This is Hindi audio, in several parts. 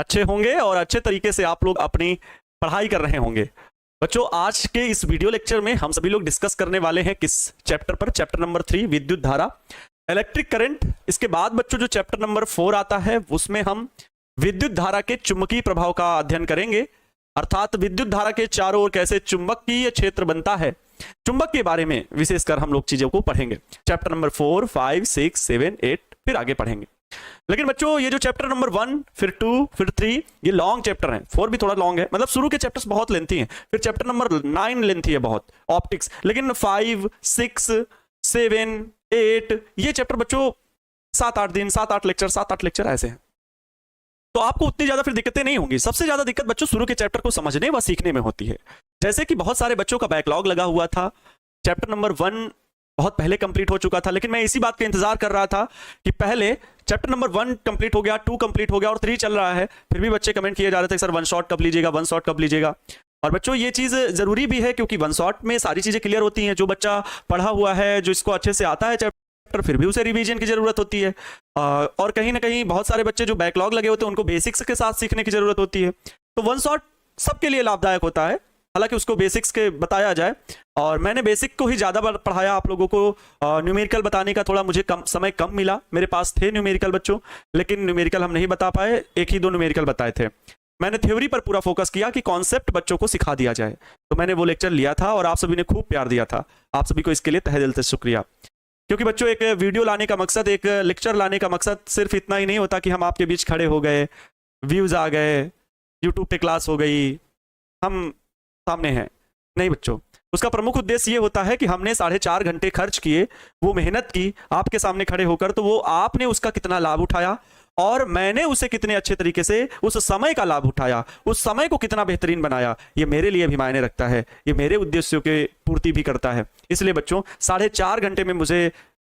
अच्छे होंगे और अच्छे तरीके से आप लोग अपनी पढ़ाई कर रहे होंगे। बच्चों आज के इस वीडियो लेक्चर में हम सभी लोग डिस्कस करने वाले हैं किस चैप्टर पर, चैप्टर नंबर 3 विद्युत धारा, इलेक्ट्रिक करंट। इसके बाद बच्चों जो चैप्टर नंबर 4 आता है उसमें हम विद्युत धारा के चुंबकीय प्रभाव का अध्ययन करेंगे, अर्थात विद्युत धारा के चारों ओर कैसे चुंबकीय क्षेत्र बनता है, चुंबक के बारे में विशेषकर हम लोग चीजों को पढ़ेंगे। चैप्टर नंबर 4, 5, 6, 7, 8 फिर आगे पढ़ेंगे। लेकिन बच्चों ये जो चैप्टर नंबर 1 फिर 2 फिर 3 ये लॉन्ग चैप्टर हैं, 4 भी थोड़ा लॉन्ग है, मतलब शुरू के चैप्टर्स बहुत लेंथी हैं, फिर चैप्टर नंबर 9 लेंथी है बहुत, ऑप्टिक्स। लेकिन 5, 6, 7, 8 ये चैप्टर बच्चों 7-8 दिन, 7-8 लेक्चर ऐसे हैं, तो आपको उतनी ज्यादा फिर दिक्कतें नहीं होंगी। सबसे ज्यादा दिक्कत बच्चों शुरू के चैप्टर को समझने व सीखने में होती है। जैसे कि बहुत सारे बच्चों का बैकलॉग लगा हुआ था, चैप्टर नंबर 1 बहुत पहले कंप्लीट हो चुका था, लेकिन मैं इसी बात का इंतजार कर रहा था कि पहले चैप्टर नंबर 1 कंप्लीट हो गया, 2 कंप्लीट हो गया और 3 चल रहा है। फिर भी बच्चे कमेंट किए जा रहे थे सर वन शॉट कब लीजिएगा, वन शॉट कब लीजिएगा। और बच्चों ये चीज जरूरी भी है क्योंकि वन शॉट में सारी चीजें क्लियर होती हैं। जो बच्चा पढ़ा हुआ है, जो इसको अच्छे से आता है चैप्टर, फिर भी उसे रिवीजन की जरूरत होती है। और कहीं ना कहीं बहुत सारे बच्चे जो बैकलॉग लगे होते हैं उनको बेसिक्स के साथ सीखने की जरूरत होती है। तो वन शॉट सबके लिए लाभदायक होता है, हालांकि उसको बेसिक्स के बताया जाए। और मैंने बेसिक को ही ज़्यादा पढ़ाया आप लोगों को। न्यूमेरिकल बताने का थोड़ा मुझे समय कम मिला, मेरे पास थे न्यूमेरिकल बच्चों, लेकिन न्यूमेरिकल हम नहीं बता पाए, 1 ही 2 न्यूमेरिकल बताए थे। मैंने थ्योरी पर पूरा फोकस किया कि कॉन्सेप्ट बच्चों को सिखा दिया जाए, तो मैंने वो लेक्चर लिया था और आप सभी ने खूब प्यार दिया था। आप सभी को इसके लिए तहे दिल से शुक्रिया। क्योंकि बच्चों एक वीडियो लाने का मकसद, एक लेक्चर लाने का मकसद सिर्फ इतना ही नहीं होता कि हम आपके बीच खड़े हो गए, व्यूज आ गए, यूट्यूब पे क्लास हो गई, हम सामने हैं। नहीं बच्चों, उसका प्रमुख उद्देश्य ये होता है कि हमने 4.5 घंटे खर्च किए, वो मेहनत की आपके सामने खड़े होकर, तो वो आपने उसका कितना लाभ उठाया और मैंने उसे कितने अच्छे तरीके से उस समय का लाभ उठाया, उस समय को कितना बेहतरीन बनाया, ये मेरे लिए भी मायने रखता है, ये मेरे उद्देश्यों की पूर्ति भी करता है। इसलिए बच्चों 4.5 घंटे में मुझे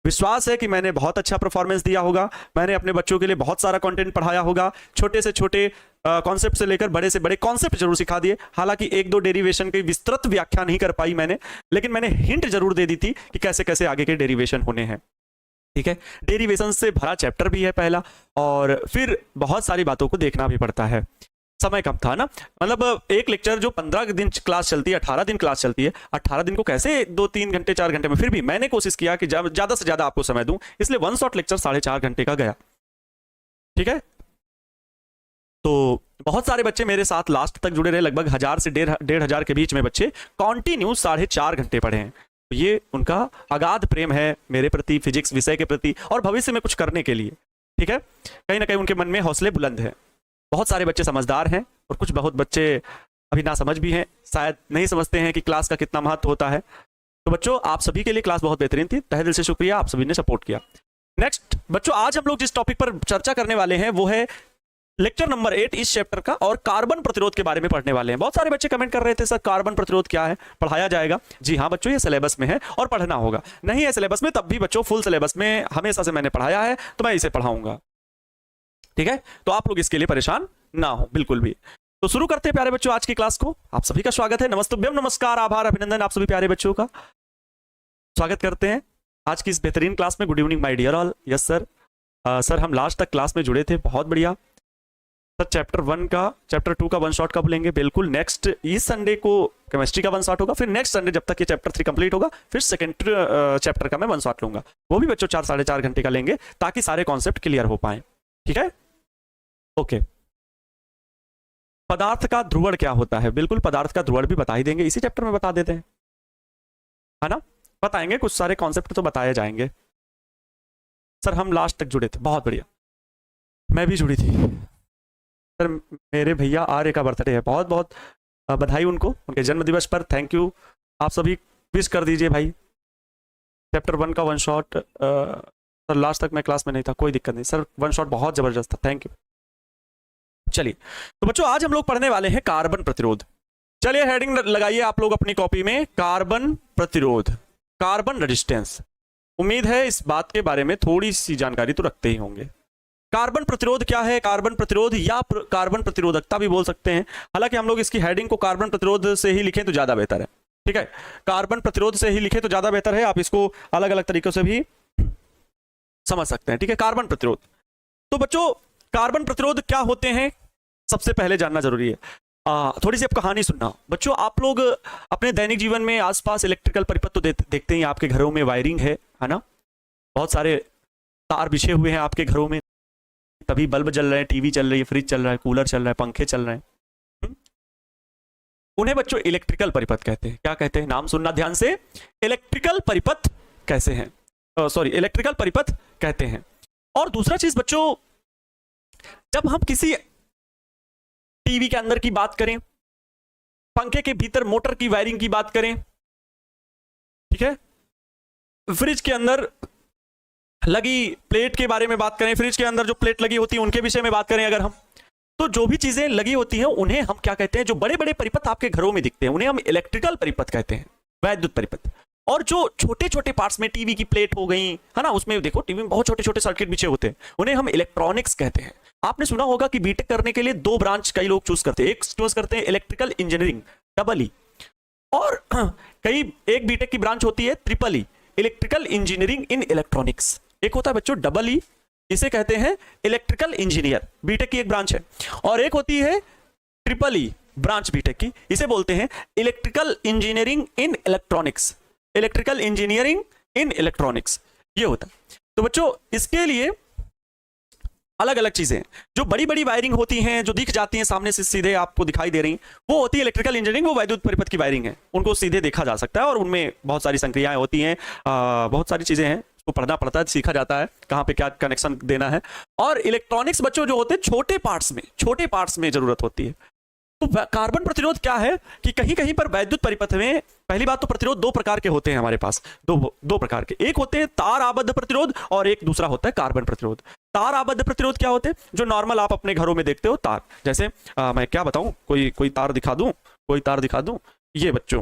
विश्वास है कि मैंने बहुत अच्छा परफॉर्मेंस दिया होगा। मैंने अपने बच्चों के लिए बहुत सारा कंटेंट पढ़ाया होगा, छोटे से छोटे कॉन्सेप्ट से लेकर बड़े से बड़े कॉन्सेप्ट जरूर सिखा दिए। हालांकि 1-2 डेरिवेशन की विस्तृत व्याख्या नहीं कर पाई मैंने, लेकिन मैंने हिंट जरूर दे दी थी कि कैसे कैसे आगे के डेरिवेशन होने हैं। ठीक है, डेरिवेशन से भरा चैप्टर भी है पहला, और फिर बहुत सारी बातों को देखना भी पड़ता है। समय कम था ना, मतलब एक लेक्चर जो 15 दिन क्लास चलती है, 18 दिन क्लास चलती है, 18 दिन को कैसे 2-3 घंटे 4 घंटे में। फिर भी मैंने कोशिश किया कि ज्यादा से ज्यादा आपको समय दूं, इसलिए वन शॉट लेक्चर 4.5 घंटे का गया। ठीक है, तो बहुत सारे बच्चे मेरे साथ लास्ट तक जुड़े रहे, लगभग 1000 से 1,500 के बीच में बच्चे कॉन्टिन्यू 4.5 घंटे पढ़े हैं। ये उनका अगाध प्रेम है मेरे प्रति, फिजिक्स विषय के प्रति और भविष्य में कुछ करने के लिए। ठीक है, कहीं ना कहीं उनके मन में हौसले बुलंद हैं। बहुत सारे बच्चे समझदार हैं और कुछ बहुत बच्चे अभी ना समझ भी हैं, शायद नहीं समझते हैं कि क्लास का कितना महत्व होता है। तो बच्चों आप सभी के लिए क्लास बहुत बेहतरीन थी, तहे दिल से शुक्रिया, आप सभी ने सपोर्ट किया। नेक्स्ट बच्चों, आज हम लोग जिस टॉपिक पर चर्चा करने वाले हैं वो है लेक्चर नंबर 8 इस चैप्टर का, और कार्बन प्रतिरोध के बारे में पढ़ने वाले हैं। बहुत सारे बच्चे कमेंट कर रहे थे सर कार्बन प्रतिरोध क्या है, पढ़ाया जाएगा? जी हाँ बच्चों, ये सिलेबस में है और पढ़ना होगा। नहीं है सिलेबस में तब भी बच्चों फुल सिलेबस में हमेशा से मैंने पढ़ाया है, तो मैं इसे पढ़ाऊंगा। ठीक है, तो आप लोग इसके लिए परेशान ना हो बिल्कुल भी। तो शुरू करते हैं प्यारे बच्चों आज की क्लास को। आप सभी का स्वागत है, नमस्तुभ्यम, नमस्कार, आभार, अभिनंदन, आप सभी प्यारे बच्चों का स्वागत करते हैं आज की इस बेहतरीन क्लास में। Good evening my dear all. Yes sir, sir हम लास्ट तक क्लास में जुड़े थे, बहुत बढ़िया सर। चैप्टर 1 का, चैप्टर 2 का वन शॉट कब लेंगे? बिल्कुल नेक्स्ट इस संडे को केमिस्ट्री का वन शॉट होगा, फिर नेक्स्ट संडे जब तक ये चैप्टर 3 कंप्लीट होगा फिर सेकंड चैप्टर का मैं वन शॉट लूंगा, वो भी बच्चों 4-4.5 घंटे का लेंगे ताकि सारे कॉन्सेप्ट क्लियर हो पाए। ठीक है, ओके। पदार्थ का ध्रुवण क्या होता है? बिल्कुल पदार्थ का ध्रुवण भी बता ही देंगे, इसी चैप्टर में बता देते हैं, है ना, बताएंगे, कुछ सारे कॉन्सेप्ट तो बताए जाएंगे। सर हम लास्ट तक जुड़े थे, बहुत बढ़िया, मैं भी जुड़ी थी सर। मेरे भैया आर्य का बर्थडे है, बहुत बहुत बधाई उनको, उनके जन्म दिवस पर। थैंक यू, आप सभी विश कर दीजिए भाई। चैप्टर 1 का वन शॉट सर लास्ट तक मैं क्लास में नहीं था, कोई दिक्कत नहीं सर, वन शॉट बहुत जबरदस्त था, थैंक यू। चलिए तो बच्चों आज हम लोग पढ़ने वाले हैं कार्बन प्रतिरोध। चलिए हेडिंग लगाइए आप लोग अपनी कॉपी में, कार्बन प्रतिरोध, कार्बन रेजिस्टेंस। उम्मीद है इस बात के बारे में थोड़ी सी जानकारी तो रखते ही होंगे। कार्बन प्रतिरोध क्या है? कार्बन प्रतिरोध या कार्बन प्रतिरोधकता भी बोल सकते हैं, हालांकि हम लोग इसकी हेडिंग को कार्बन प्रतिरोध से ही लिखें तो ज्यादा बेहतर है। ठीक है, कार्बन प्रतिरोध से ही लिखें तो ज्यादा बेहतर है, आप इसको अलग अलग तरीकों से भी समझ सकते हैं। ठीक है, कार्बन प्रतिरोध। तो बच्चों कार्बन प्रतिरोध क्या होते हैं, सबसे पहले जानना जरूरी है। थोड़ी सी अब कहानी सुनना बच्चों। आप लोग अपने दैनिक जीवन में आसपास इलेक्ट्रिकल परिपथ तो देखते ही, आपके घरों में वायरिंग है ना, बहुत सारे तार बिछे हुए हैं आपके घरों में, तभी बल्ब जल रहे हैं, टीवी चल रही है, फ्रिज चल रहा है, कूलर चल रहा है, पंखे चल रहे हैं। उन्हें बच्चों इलेक्ट्रिकल परिपथ कहते हैं। क्या कहते हैं? नाम सुनना ध्यान से, इलेक्ट्रिकल परिपथ कैसे हैं, सॉरी इलेक्ट्रिकल परिपथ कहते हैं। और दूसरा चीज बच्चों, जब हम किसी टीवी के अंदर की बात करें, पंखे के भीतर मोटर की वायरिंग की बात करें, ठीक है, फ्रिज के अंदर लगी प्लेट के बारे में बात करें, फ्रिज के अंदर जो प्लेट लगी होती है उनके विषय में बात करें अगर हम, तो जो भी चीजें लगी होती हैं उन्हें हम क्या कहते हैं? जो बड़े बड़े परिपथ आपके घरों में दिखते हैं उन्हें हम इलेक्ट्रिकल परिपथ कहते हैं, वैद्युत परिपथ। और जो छोटे छोटे पार्ट्स में, टीवी की प्लेट हो गई है ना, उसमें देखो टीवी में बहुत छोटे छोटे सर्किट बिछे होते हैं, उन्हें हम इलेक्ट्रॉनिक्स कहते हैं। आपने सुना होगा कि बीटेक करने के लिए 2 ब्रांच कई लोग चूज करते हैं। एक चूज करते हैं इलेक्ट्रिकल इंजीनियरिंग, डबल ई, और कई एक बीटेक की ब्रांच होती है triple E, electrical engineering in electronics. एक होता है बच्चों डबल ई, इसे कहते हैं इलेक्ट्रिकल इंजीनियर, बीटेक की एक ब्रांच है। और एक होती है ट्रिपल ई ब्रांच बीटेक की, इसे बोलते हैं electrical engineering in electronics, electrical engineering in electronics, ये होता है। तो बच्चों इसके लिए अलग अलग चीजें, जो बड़ी बड़ी वायरिंग होती हैं, जो दिख जाती हैं सामने से सीधे आपको दिखाई दे रही, वो होती है इलेक्ट्रिकल इंजीनियरिंग, वो वैद्युत परिपथ की वायरिंग है, उनको सीधे देखा जा सकता है और उनमें बहुत सारी संक्रियाएं होती हैं, बहुत सारी चीजें हैं, उसको पढ़ना पड़ता है, सीखा जाता है कहाँ पे क्या कनेक्शन देना है। और इलेक्ट्रॉनिक्स बच्चों जो होते हैं छोटे पार्ट्स में जरूरत होती है। तो कार्बन प्रतिरोध क्या है कि कहीं कहीं पर वैद्युत परिपथ में, पहली बात तो प्रतिरोध 2 प्रकार के होते हैं हमारे पास, दो प्रकार के, एक होते हैं तार आबद्ध प्रतिरोध और एक दूसरा होता है कार्बन प्रतिरोध। तार आबद्ध प्रतिरोध क्या होते हैं? जो नॉर्मल आप अपने घरों में देखते हो तार, जैसे मैं क्या बताऊं, कोई तार दिखा दूं, ये बच्चों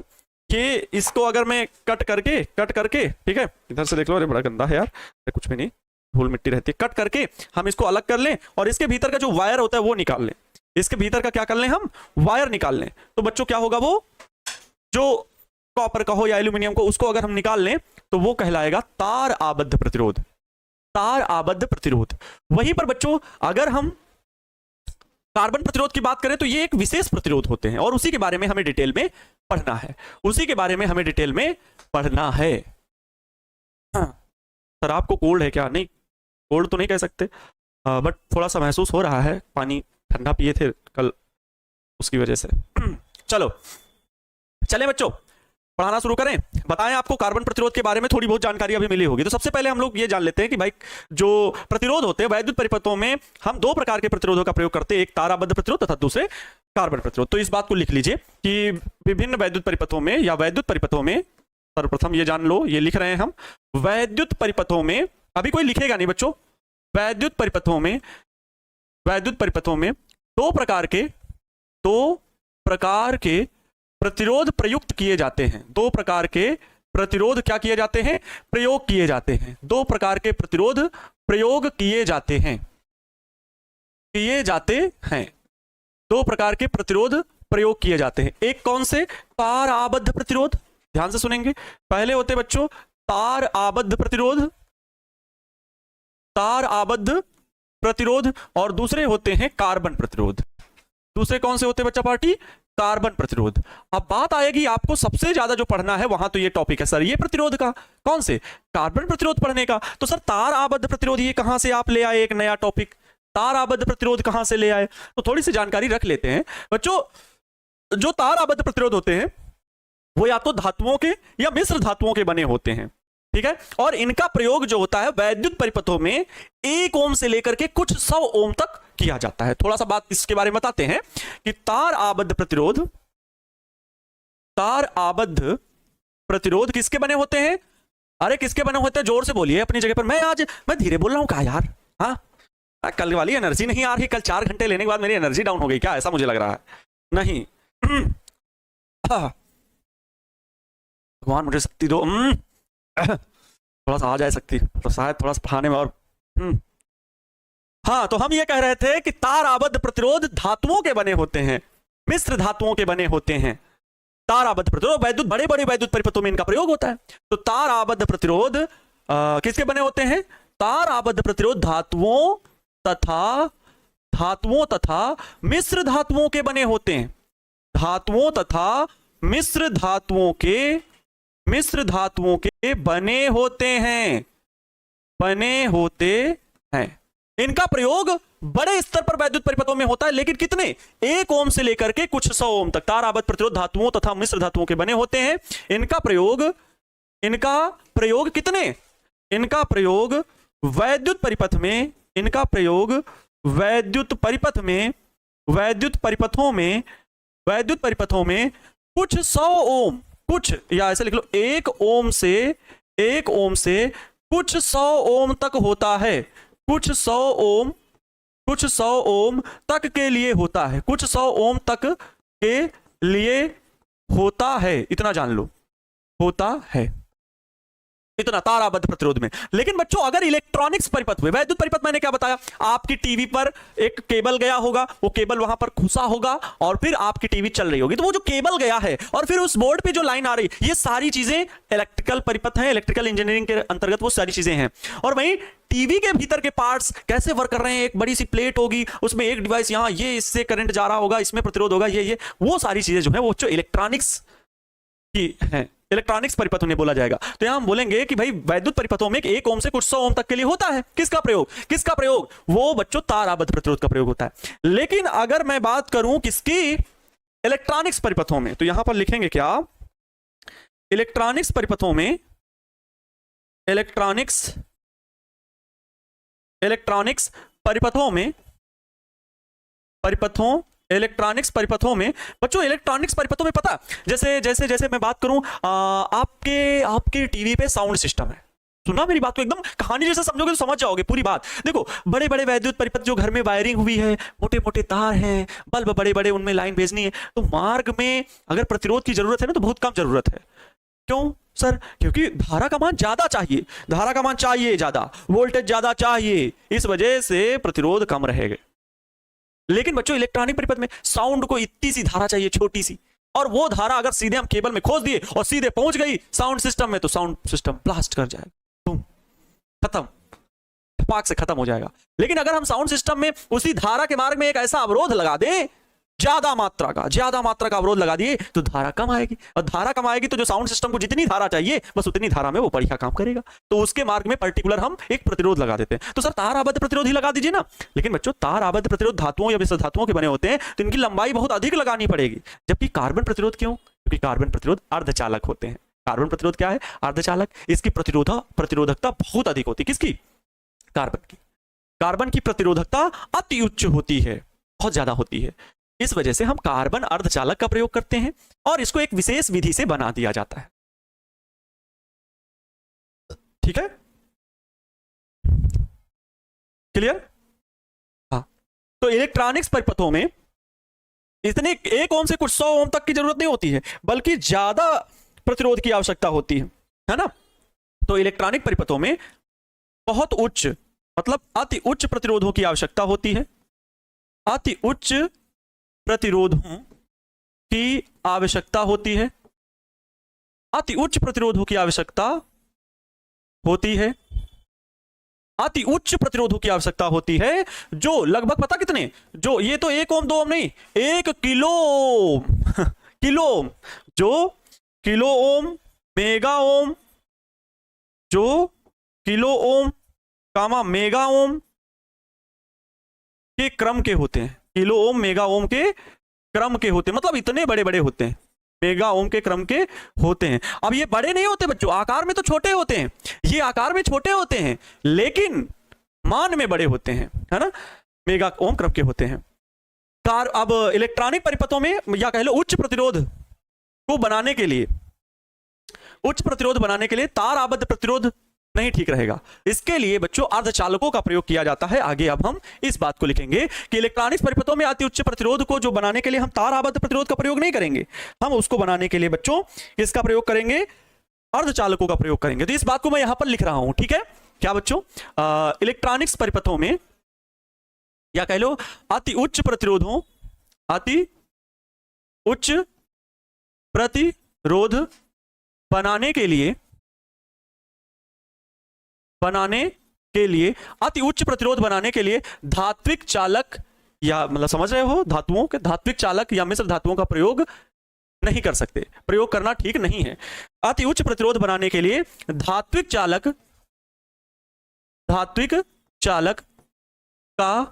कि इसको अगर मैं कट करके, ठीक है, इधर से देख लो, अरे बड़ा गंदा है यार, कुछ भी नहीं, धूल मिट्टी रहती है, कट करके हम इसको अलग कर लें और इसके भीतर का जो वायर होता है वो निकाल लें, इसके भीतर का क्या कर लें हम, वायर निकाल लें, तो बच्चों क्या होगा, वो जो कॉपर का हो या एल्यूमिनियम को, उसको अगर हम निकाल लें तो वो कहलाएगा तार आबद्ध प्रतिरोध, तार आबद्ध प्रतिरोध। वहीं पर बच्चों अगर हम कार्बन प्रतिरोध की बात करें तो ये एक विशेष प्रतिरोध होते हैं और उसी के बारे में हमें डिटेल में पढ़ना है, हाँ। सर आपको कोल्ड है क्या? नहीं, कोल्ड तो नहीं कह सकते, बट थोड़ा सा महसूस हो रहा है, पानी ठंडा पिए थे कल, उसकी वजह से। चलो चलें बच्चों, पढ़ाना शुरू करें। बताएं, आपको कार्बन प्रतिरोध के बारे में थोड़ी बहुत जानकारी अभी मिली होगी। तो सबसे पहले हम लोग ये जान लेते हैं कि भाई जो प्रतिरोध होते हैं वैद्युत परिपथों में, हम 2 प्रकार के प्रतिरोधों का प्रयोग करते हैं, एक तार आबद्ध प्रतिरोध तथा दूसरे कार्बन प्रतिरोध। तो इस बात को लिख लीजिए कि विभिन्न वैद्युत परिपथों में या वैद्युत परिपथों में, सर्वप्रथम ये जान लो, ये लिख रहे हैं हम, वैद्युत परिपथों में, अभी कोई लिखेगा नहीं बच्चों, वैद्युत परिपथों में 2 प्रकार के प्रतिरोध प्रयुक्त किए जाते हैं। 2 प्रकार के प्रतिरोध क्या किए जाते हैं? प्रयोग किए जाते हैं। 2 प्रकार के प्रतिरोध प्रयोग किए जाते हैं, 2 प्रकार के प्रतिरोध प्रयोग किए जाते हैं। एक कौन से? तार आबद्ध प्रतिरोध, ध्यान से सुनेंगे। पहले होते बच्चों तार आबद्ध प्रतिरोध और दूसरे होते हैं कार्बन प्रतिरोध। दूसरे कौन से होते हैं बच्चा पार्टी? कार्बन प्रतिरोध। अब बात आएगी आपको सबसे ज्यादा जो पढ़ना है वहां, तो ये टॉपिक है सर ये प्रतिरोध का, कौन से? कार्बन प्रतिरोध पढ़ने का। तो सर तार आबद्ध प्रतिरोध ये कहां से आप ले आए? एक नया टॉपिक, तार आबद्ध प्रतिरोध कहां से ले आए? तो थोड़ी सी जानकारी रख लेते हैं बच्चों। जो तार आबद्ध प्रतिरोध होते हैं वो या तो धातुओं के या मिश्र धातुओं के बने होते हैं, ठीक है, और इनका प्रयोग जो होता है वैद्युत परिपथों में 1 ओम से लेकर के कुछ 100 ओम तक किया जाता है। थोड़ा सा बात इसके बारे में बताते हैं कि तार आबद्ध प्रतिरोध किसके बने होते हैं? अरे किसके बने होते हैं? जोर से बोलिए अपनी जगह पर। मैं धीरे बोल रहा हूं क्या यार? हाँ, कल वाली एनर्जी नहीं आ रही। कल 4 घंटे लेने के बाद मेरी एनर्जी डाउन हो गई क्या? ऐसा मुझे लग रहा है। नहीं, भगवान मुझे शक्ति दो, थोड़ा सा आ जाए शक्ति, तो शायद थोड़ा सा पढ़ाने में और हाँ। तो हम ये कह रहे थे कि तार आबद्ध प्रतिरोध धातुओं के बने होते हैं, मिश्र धातुओं के बने होते हैं। तार आबद्ध प्रतिरोध वैद्युत, बड़े बड़े वैद्युत परिपथों में इनका प्रयोग होता है। तो तार आबद्ध प्रतिरोध किसके बने होते हैं? तार आबद्ध प्रतिरोध धातुओं तथा धातुओं तथा मिश्र धातुओं के बने होते हैं। धातुओं तथा मिश्र धातुओं के बने होते हैं, बने होते हैं। इनका प्रयोग बड़े स्तर पर वैद्युत परिपथों में होता है, लेकिन कितने, 1 ओम से लेकर के कुछ 100 ओम तक तार आबद्ध प्रतिरोध धातुओं तथा मिश्र धातुओं के बने होते हैं। इनका प्रयोग कितने, इनका प्रयोग वैद्युत परिपथ में, इनका प्रयोग वैद्युत परिपथों में कुछ 100 ओम, कुछ, या ऐसे लिख लो 1 ओम से कुछ 100 ओम तक होता है, कुछ 100 ओम तक के लिए होता है, कुछ 100 ओम तक के लिए होता है, इतना जान लो, होता है इतना तार आबद्ध प्रतिरोध में। लेकिन बच्चों अगर इलेक्ट्रॉनिक्स परिपथ में, वैद्युत परिपथ मैंने क्या बताया, आपकी टीवी पर एक केबल गया होगा, वो केबल वहां पर घुसा होगा और फिर आपकी टीवी चल रही होगी, तो वो जो केबल गया है और फिर उस बोर्ड पे जो लाइन आ रही, ये सारी चीजें इलेक्ट्रिकल परिपथ हैं, इलेक्ट्रिकल इंजीनियरिंग के अंतर्गत वो सारी चीजें हैं। और वहीं टीवी के भीतर के पार्ट्स कैसे वर्क कर रहे हैं, एक बड़ी सी प्लेट होगी, उसमें एक डिवाइस यहां, ये इससे करंट जा रहा होगा, इसमें प्रतिरोध होगा, ये वो सारी चीजें जो है वो जो इलेक्ट्रॉनिक्स की है, इलेक्ट्रॉनिक्स परिपथ उन्हें बोला जाएगा। तो यहां हम बोलेंगे कि भाई वैद्युत परिपथों में 1 ओम से कुछ 100 ओम तक के लिए होता है, किसका प्रयोग, वो बच्चों तार आबद्ध प्रतिरोध का प्रयोग होता है। लेकिन अगर मैं बात करूं किसकी, इलेक्ट्रॉनिक्स परिपथों में, तो यहां पर लिखेंगे क्या, इलेक्ट्रॉनिक्स परिपथों में, इलेक्ट्रॉनिक्स बच्चों, इलेक्ट्रॉनिक्स परिपथों में पता, जैसे मैं बात करूं, आपके टीवी पे साउंड सिस्टम है, सुना मेरी बात को, एकदम कहानी जैसे समझोगे तो समझ जाओगे पूरी बात। देखो बड़े बड़े वैद्युत परिपथ जो घर में वायरिंग हुई है, मोटे मोटे तार हैं, बल्ब बड़े बड़े, उनमें लाइन भेजनी है, तो मार्ग में अगर प्रतिरोध की जरूरत है ना, तो बहुत कम जरूरत है। क्यों सर, क्योंकि धारा का मान ज्यादा चाहिए, ज्यादा, वोल्टेज ज्यादा चाहिए, इस वजह से प्रतिरोध कम रहेगा। लेकिन बच्चों इलेक्ट्रॉनिक परिपथ में साउंड को इतनी सी धारा चाहिए, छोटी सी, और वो धारा अगर सीधे हम केबल में खोस दिए और सीधे पहुंच गई साउंड सिस्टम में, तो साउंड सिस्टम ब्लास्ट कर जाएगा, बूम, खत्म, पाक से खत्म हो जाएगा। लेकिन अगर हम साउंड सिस्टम में उसी धारा के मार्ग में एक ऐसा अवरोध लगा दें, ज्यादा मात्रा का अवरोध लगा दिए, तो धारा कम आएगी, और धारा कम आएगी तो जो साउंड सिस्टम को जितनी धारा चाहिए बस उतनी धारा में वो बढ़िया काम करेगा, तो उसके मार्ग में पर्टिकुलर हम एक प्रतिरोध लगा देते हैं। तो सर तार आबद्ध प्रतिरोध ही लगा दीजिए ना। लेकिन बच्चों तार आबद्ध प्रतिरोध धातुओं या मिश्र धातुओं के बने होते हैं, तो इनकी लंबाई बहुत अधिक लगानी पड़ेगी। जबकि कार्बन प्रतिरोध क्यों, क्योंकि कार्बन प्रतिरोध अर्धचालक होते हैं। कार्बन प्रतिरोध क्या है, अर्धचालक, इसकी प्रतिरोधकता बहुत अधिक होती है। किसकी, कार्बन की प्रतिरोधकता अति उच्च होती है, बहुत ज्यादा होती है। इस वजह से हम कार्बन अर्धचालक का प्रयोग करते हैं और इसको एक विशेष विधि से बना दिया जाता है। ठीक है, क्लियर? हाँ, तो इलेक्ट्रॉनिक्स परिपथों में इतने 1 ओम से कुछ 100 ओम तक की जरूरत नहीं होती है, बल्कि ज्यादा प्रतिरोध की आवश्यकता होती है ना। तो इलेक्ट्रॉनिक परिपथों में बहुत उच्च, मतलब अति उच्च प्रतिरोधों की आवश्यकता होती है, अति उच्च प्रतिरोधों की आवश्यकता होती है, अति उच्च प्रतिरोधों की आवश्यकता होती है, अति उच्च प्रतिरोधों की आवश्यकता होती है, जो लगभग पता कितने, जो ये तो 1 ओम 2 ओम नहीं, 1 किलो ओम, जो किलो ओम, मेगा ओम, जो किलो ओम कामा मेगा ओम के क्रम के होते हैं, किलो ओम मेगा ओम के क्रम के होते हैं, मतलब इतने बड़े बड़े होते हैं, मेगा ओम के क्रम के होते हैं। अब ये बड़े नहीं होते बच्चों, आकार में तो छोटे होते हैं, ये आकार में छोटे होते हैं लेकिन मान में बड़े होते हैं, है ना, मेगा ओम क्रम के होते हैं। अब इलेक्ट्रॉनिक परिपथों में या कह लो उच्च प्रतिरोध को बनाने के लिए, उच्च प्रतिरोध बनाने के लिए तार आबद्ध प्रतिरोध नहीं ठीक रहेगा, इसके लिए बच्चों अर्धचालकों का प्रयोग किया जाता है। आगे अब हम इस बात को लिखेंगे कि इलेक्ट्रॉनिक्स परिपथों में अति उच्च प्रतिरोध को जो बनाने के लिए हम तार आबद्ध प्रतिरोध का प्रयोग नहीं करेंगे, हम उसको बनाने के लिए बच्चों किसका प्रयोग करेंगे, अर्धचालकों का प्रयोग करेंगे। तो इस बात को मैं यहां पर लिख रहा हूं, ठीक है क्या बच्चों, इलेक्ट्रॉनिक्स परिपथों में या कह लो अति उच्च प्रतिरोधों, अति उच्च प्रतिरोध बनाने के लिए अति उच्च प्रतिरोध बनाने के लिए धात्विक चालक या मतलब समझ रहे हो, धातुओं के धात्विक चालक या मिश्र धातुओं का प्रयोग नहीं कर सकते, प्रयोग करना ठीक नहीं है। अति उच्च प्रतिरोध बनाने के लिए धात्विक चालक का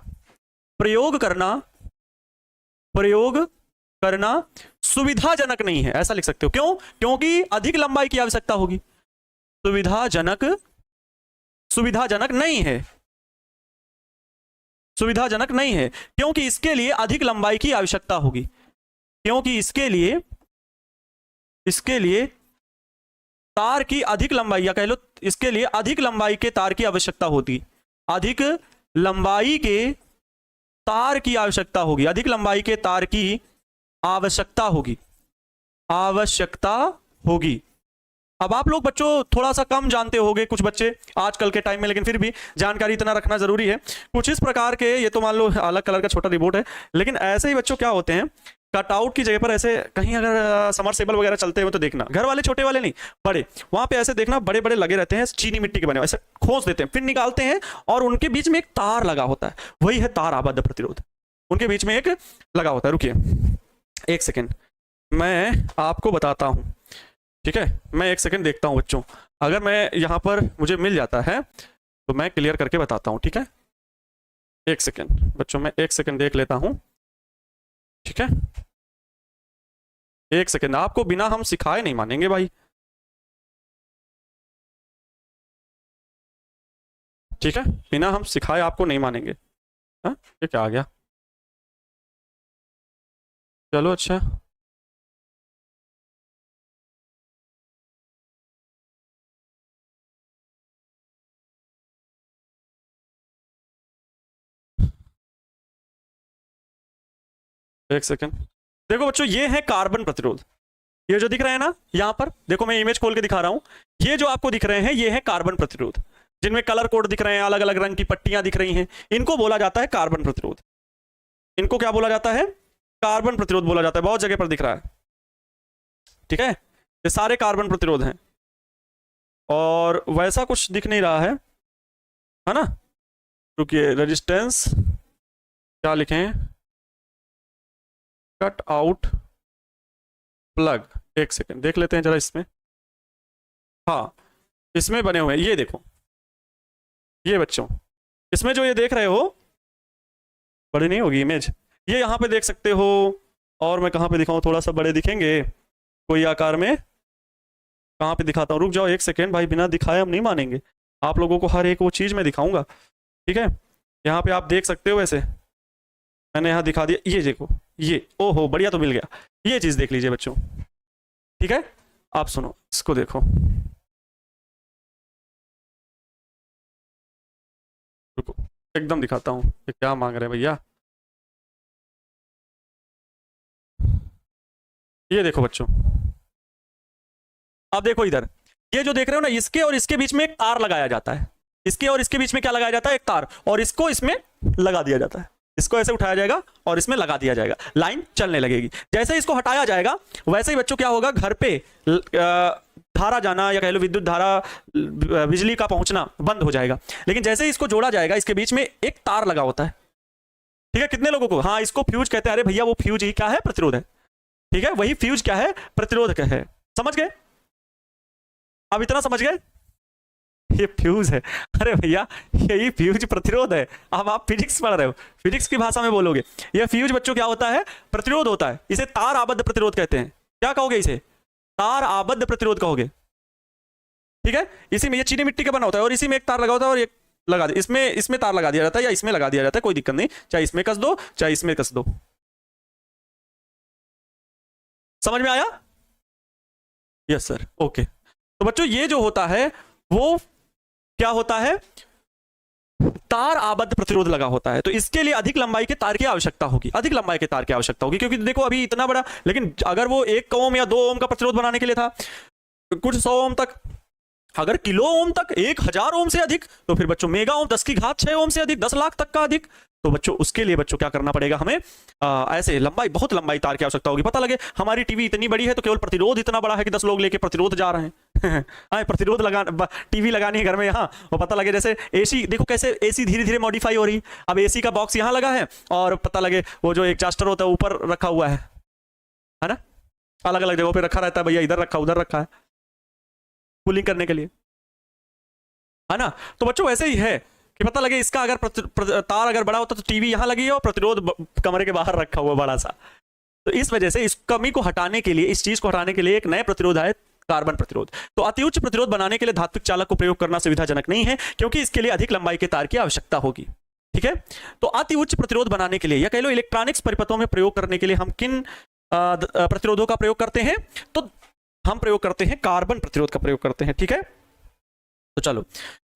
प्रयोग करना सुविधाजनक नहीं है, ऐसा लिख सकते हो। क्यों? क्योंकि अधिक लंबाई की आवश्यकता होगी। सुविधाजनक नहीं है क्योंकि इसके लिए अधिक लंबाई की आवश्यकता होगी, क्योंकि इसके लिए तार की अधिक लंबाई, या कह लो इसके लिए अधिक लंबाई के तार की आवश्यकता होती, अधिक लंबाई के तार की आवश्यकता होगी, अधिक लंबाई के तार की आवश्यकता होगी। अब आप लोग बच्चों थोड़ा सा कम जानते होंगे, कुछ बच्चे आजकल के टाइम में, लेकिन फिर भी जानकारी इतना रखना जरूरी है। कुछ इस प्रकार के, ये तो मान लो अलग कलर का छोटा रिमोट है, लेकिन ऐसे ही बच्चों क्या होते हैं, कटआउट की जगह पर ऐसे कहीं अगर समरसेबल वगैरह चलते हुए तो देखना, घर वाले छोटे वाले नहीं, बड़े, वहां पे ऐसे देखना बड़े बड़े लगे रहते हैं, चीनी मिट्टी के बने, ऐसे खोस देते हैं, फिर निकालते हैं और उनके बीच में एक तार लगा होता है, वही है तार आबद्ध प्रतिरोध। उनके बीच में एक लगा होता है। रुकिए एक सेकेंड, मैं आपको बताता हूं, ठीक है? मैं एक सेकेंड देखता हूं बच्चों, अगर मैं यहां पर मुझे मिल जाता है तो मैं क्लियर करके बताता हूं, ठीक है? एक सेकेंड बच्चों, मैं एक सेकेंड देख लेता हूं, ठीक है? एक सेकेंड, आपको बिना हम सिखाए नहीं मानेंगे भाई, ठीक है? बिना हम सिखाए आपको नहीं मानेंगे। हाँ, ये क्या आ गया? चलो अच्छा, एक सेकेंड। देखो बच्चों, ये है कार्बन प्रतिरोध, ये जो दिख रहा है ना यहां पर, देखो मैं इमेज खोल के दिखा रहा हूं, ये जो आपको दिख रहे हैं ये है कार्बन प्रतिरोध, जिनमें कलर कोड दिख रहे हैं, अलग अलग रंग की पट्टियां दिख रही हैं, इनको बोला जाता है कार्बन प्रतिरोध। इनको क्या बोला जाता है? कार्बन प्रतिरोध बोला जाता है। बहुत जगह पर दिख रहा है, ठीक है? ये सारे कार्बन प्रतिरोध हैं, और वैसा कुछ दिख नहीं रहा है ना? रुकिए, रेजिस्टेंस क्या लिखें? कट आउट प्लग, एक सेकेंड देख लेते हैं जरा इसमें। हाँ, इसमें बने हुए हैं, ये देखो, ये बच्चों इसमें जो ये देख रहे हो, बड़ी नहीं होगी इमेज, ये यहाँ पे देख सकते हो, और मैं कहाँ पे दिखाऊं, थोड़ा सा बड़े दिखेंगे कोई आकार में, कहाँ पे दिखाता हूँ, रुक जाओ एक सेकेंड भाई, बिना दिखाए हम नहीं मानेंगे, आप लोगों को हर एक वो चीज़ में दिखाऊंगा, ठीक है? यहाँ पे आप देख सकते हो, वैसे मैंने यहाँ दिखा दिया, ये देखो, ये ओहो बढ़िया, तो मिल गया, ये चीज़ देख लीजिए बच्चों, ठीक है? आप सुनो, इसको देखो, रुको एकदम दिखाता हूँ, ये क्या मांग रहे हैं भैया, ये देखो बच्चों, अब देखो इधर, ये जो देख रहे हो ना, इसके और इसके बीच में एक तार लगाया जाता है, इसके और इसके बीच में क्या लगाया जाता है? एक तार, और इसको इसमें लगा दिया जाता है, इसको ऐसे उठाया जाएगा और इसमें लगा दिया जाएगा, लाइन चलने लगेगी। जैसे इसको हटाया जाएगा वैसे ही बच्चों क्या होगा, घर पे धारा जाना, या कह लो विद्युत धारा, बिजली का पहुंचना बंद हो जाएगा। लेकिन जैसे ही इसको जोड़ा जाएगा, इसके बीच में एक तार लगा होता है, ठीक है? कितने लोगों को, हाँ, इसको फ्यूज कहते हैं। अरे भैया वो फ्यूज ही क्या है? प्रतिरोध है, ठीक है? वही फ्यूज क्या है? प्रतिरोध क्या है, समझ गए? अब इतना समझ गए? ये फ्यूज है, अरे भैया यही फ्यूज प्रतिरोध है। अब आप फिजिक्स पढ़ रहे हो, फिजिक्स की भाषा में बोलोगे, ये फ्यूज बच्चों क्या होता है? प्रतिरोध होता है। इसे तार आबद्ध प्रतिरोध कहते हैं। क्या कहोगे इसे? तार आबद्ध प्रतिरोध कहोगे, ठीक है? इसी में, ये चीनी मिट्टी का बना होता है, और इसी में एक तार लगा होता है, और एक लगा दिया, इसमें तार लगा दिया जाता है, या इसमें लगा दिया जाता है, कोई दिक्कत नहीं, चाहे इसमें कस दो चाहे इसमें कस दो। समझ में आया? Yes sir, okay. तो बच्चों ये जो होता है वो क्या होता है? तार आबद्ध प्रतिरोध लगा होता है। तो इसके लिए अधिक लंबाई के तार की आवश्यकता होगी, अधिक लंबाई के तार की आवश्यकता होगी, क्योंकि देखो अभी इतना बड़ा, लेकिन अगर वो 1 ओम या 2 ओम का प्रतिरोध बनाने के लिए था, कुछ 100 ओम तक अगर किलो ओम तक 1000 ओम से अधिक, तो फिर बच्चों मेगा ओम 10 की घात 6 ओम से अधिक, 10 लाख तक का अधिक, तो बच्चों उसके लिए बच्चों क्या करना पड़ेगा हमें, ऐसे लंबाई, बहुत लंबाई तार की आवश्यकता होगी। पता लगे हमारी टीवी इतनी बड़ी है तो केवल प्रतिरोध इतना बड़ा है कि 10 लोग लेके प्रतिरोध जा रहे हैं हाँ, प्रतिरोध लगा टीवी लगानी है घर में यहाँ, वो पता लगे जैसे एसी, देखो कैसे एसी धीरे धीरे मॉडिफाई हो रही। अब एसी का बॉक्स यहाँ लगा है और पता लगे वो जो एक चास्टर होता है ऊपर रखा हुआ है ना, अलग अलग जगहों पे रखा रहता है, भैया इधर रखा उधर रखा है कूलिंग करने के लिए, है ना। तो बच्चों वैसे ही है कि पता लगे इसका अगर तार अगर बड़ा होता तो टीवी यहां लगी है और प्रतिरोध कमरे के बाहर रखा हुआ बड़ा सा। तो इस वजह से इस कमी को हटाने के लिए, इस चीज को हटाने के लिए एक नए प्रतिरोध आए, कार्बन प्रतिरोध। तो अति उच्च प्रतिरोध बनाने के लिए धात्विक चालक को प्रयोग करना सुविधाजनक नहीं है, क्योंकि इसके लिए अधिक लंबाई के तार की आवश्यकता होगी। ठीक है, तो अति उच्च प्रतिरोध बनाने के लिए या कह लो इलेक्ट्रॉनिक्स परिपथों में प्रयोग करने के लिए हम किन प्रतिरोधों का प्रयोग करते हैं, तो हम प्रयोग करते हैं कार्बन प्रतिरोध का प्रयोग करते हैं। ठीक है, तो चलो,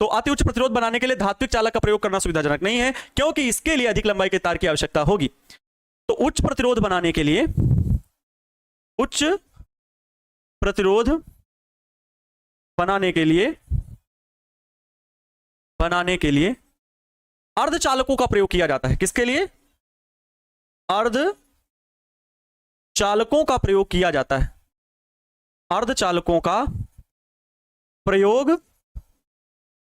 तो अति उच्च प्रतिरोध बनाने के लिए धात्विक चालक का प्रयोग करना सुविधाजनक नहीं है, क्योंकि इसके लिए अधिक लंबाई के तार की आवश्यकता होगी। तो उच्च प्रतिरोध बनाने के लिए, उच्च प्रतिरोध बनाने के लिए अर्धचालकों का प्रयोग किया जाता है। किसके लिए? अर्धचालकों का प्रयोग किया जाता है। अर्धचालकों का प्रयोग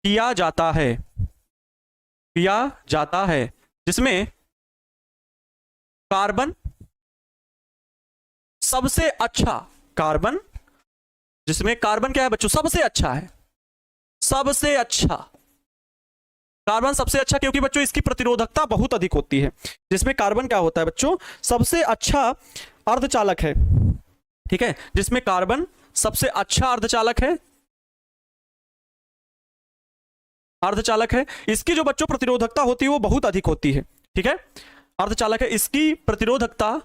किया जाता है जिसमें कार्बन सबसे अच्छा, कार्बन जिसमें कार्बन क्या है बच्चों? सबसे अच्छा है, सबसे अच्छा कार्बन सबसे अच्छा, क्योंकि बच्चों इसकी प्रतिरोधकता बहुत अधिक होती है। जिसमें कार्बन क्या होता है बच्चों? सबसे अच्छा अर्धचालक है। ठीक है, जिसमें कार्बन सबसे अच्छा अर्धचालक है। इसकी जो बच्चों प्रतिरोधकता होती है वो बहुत अधिक होती है। ठीक है, अर्धचालक है, इसकी प्रतिरोधकता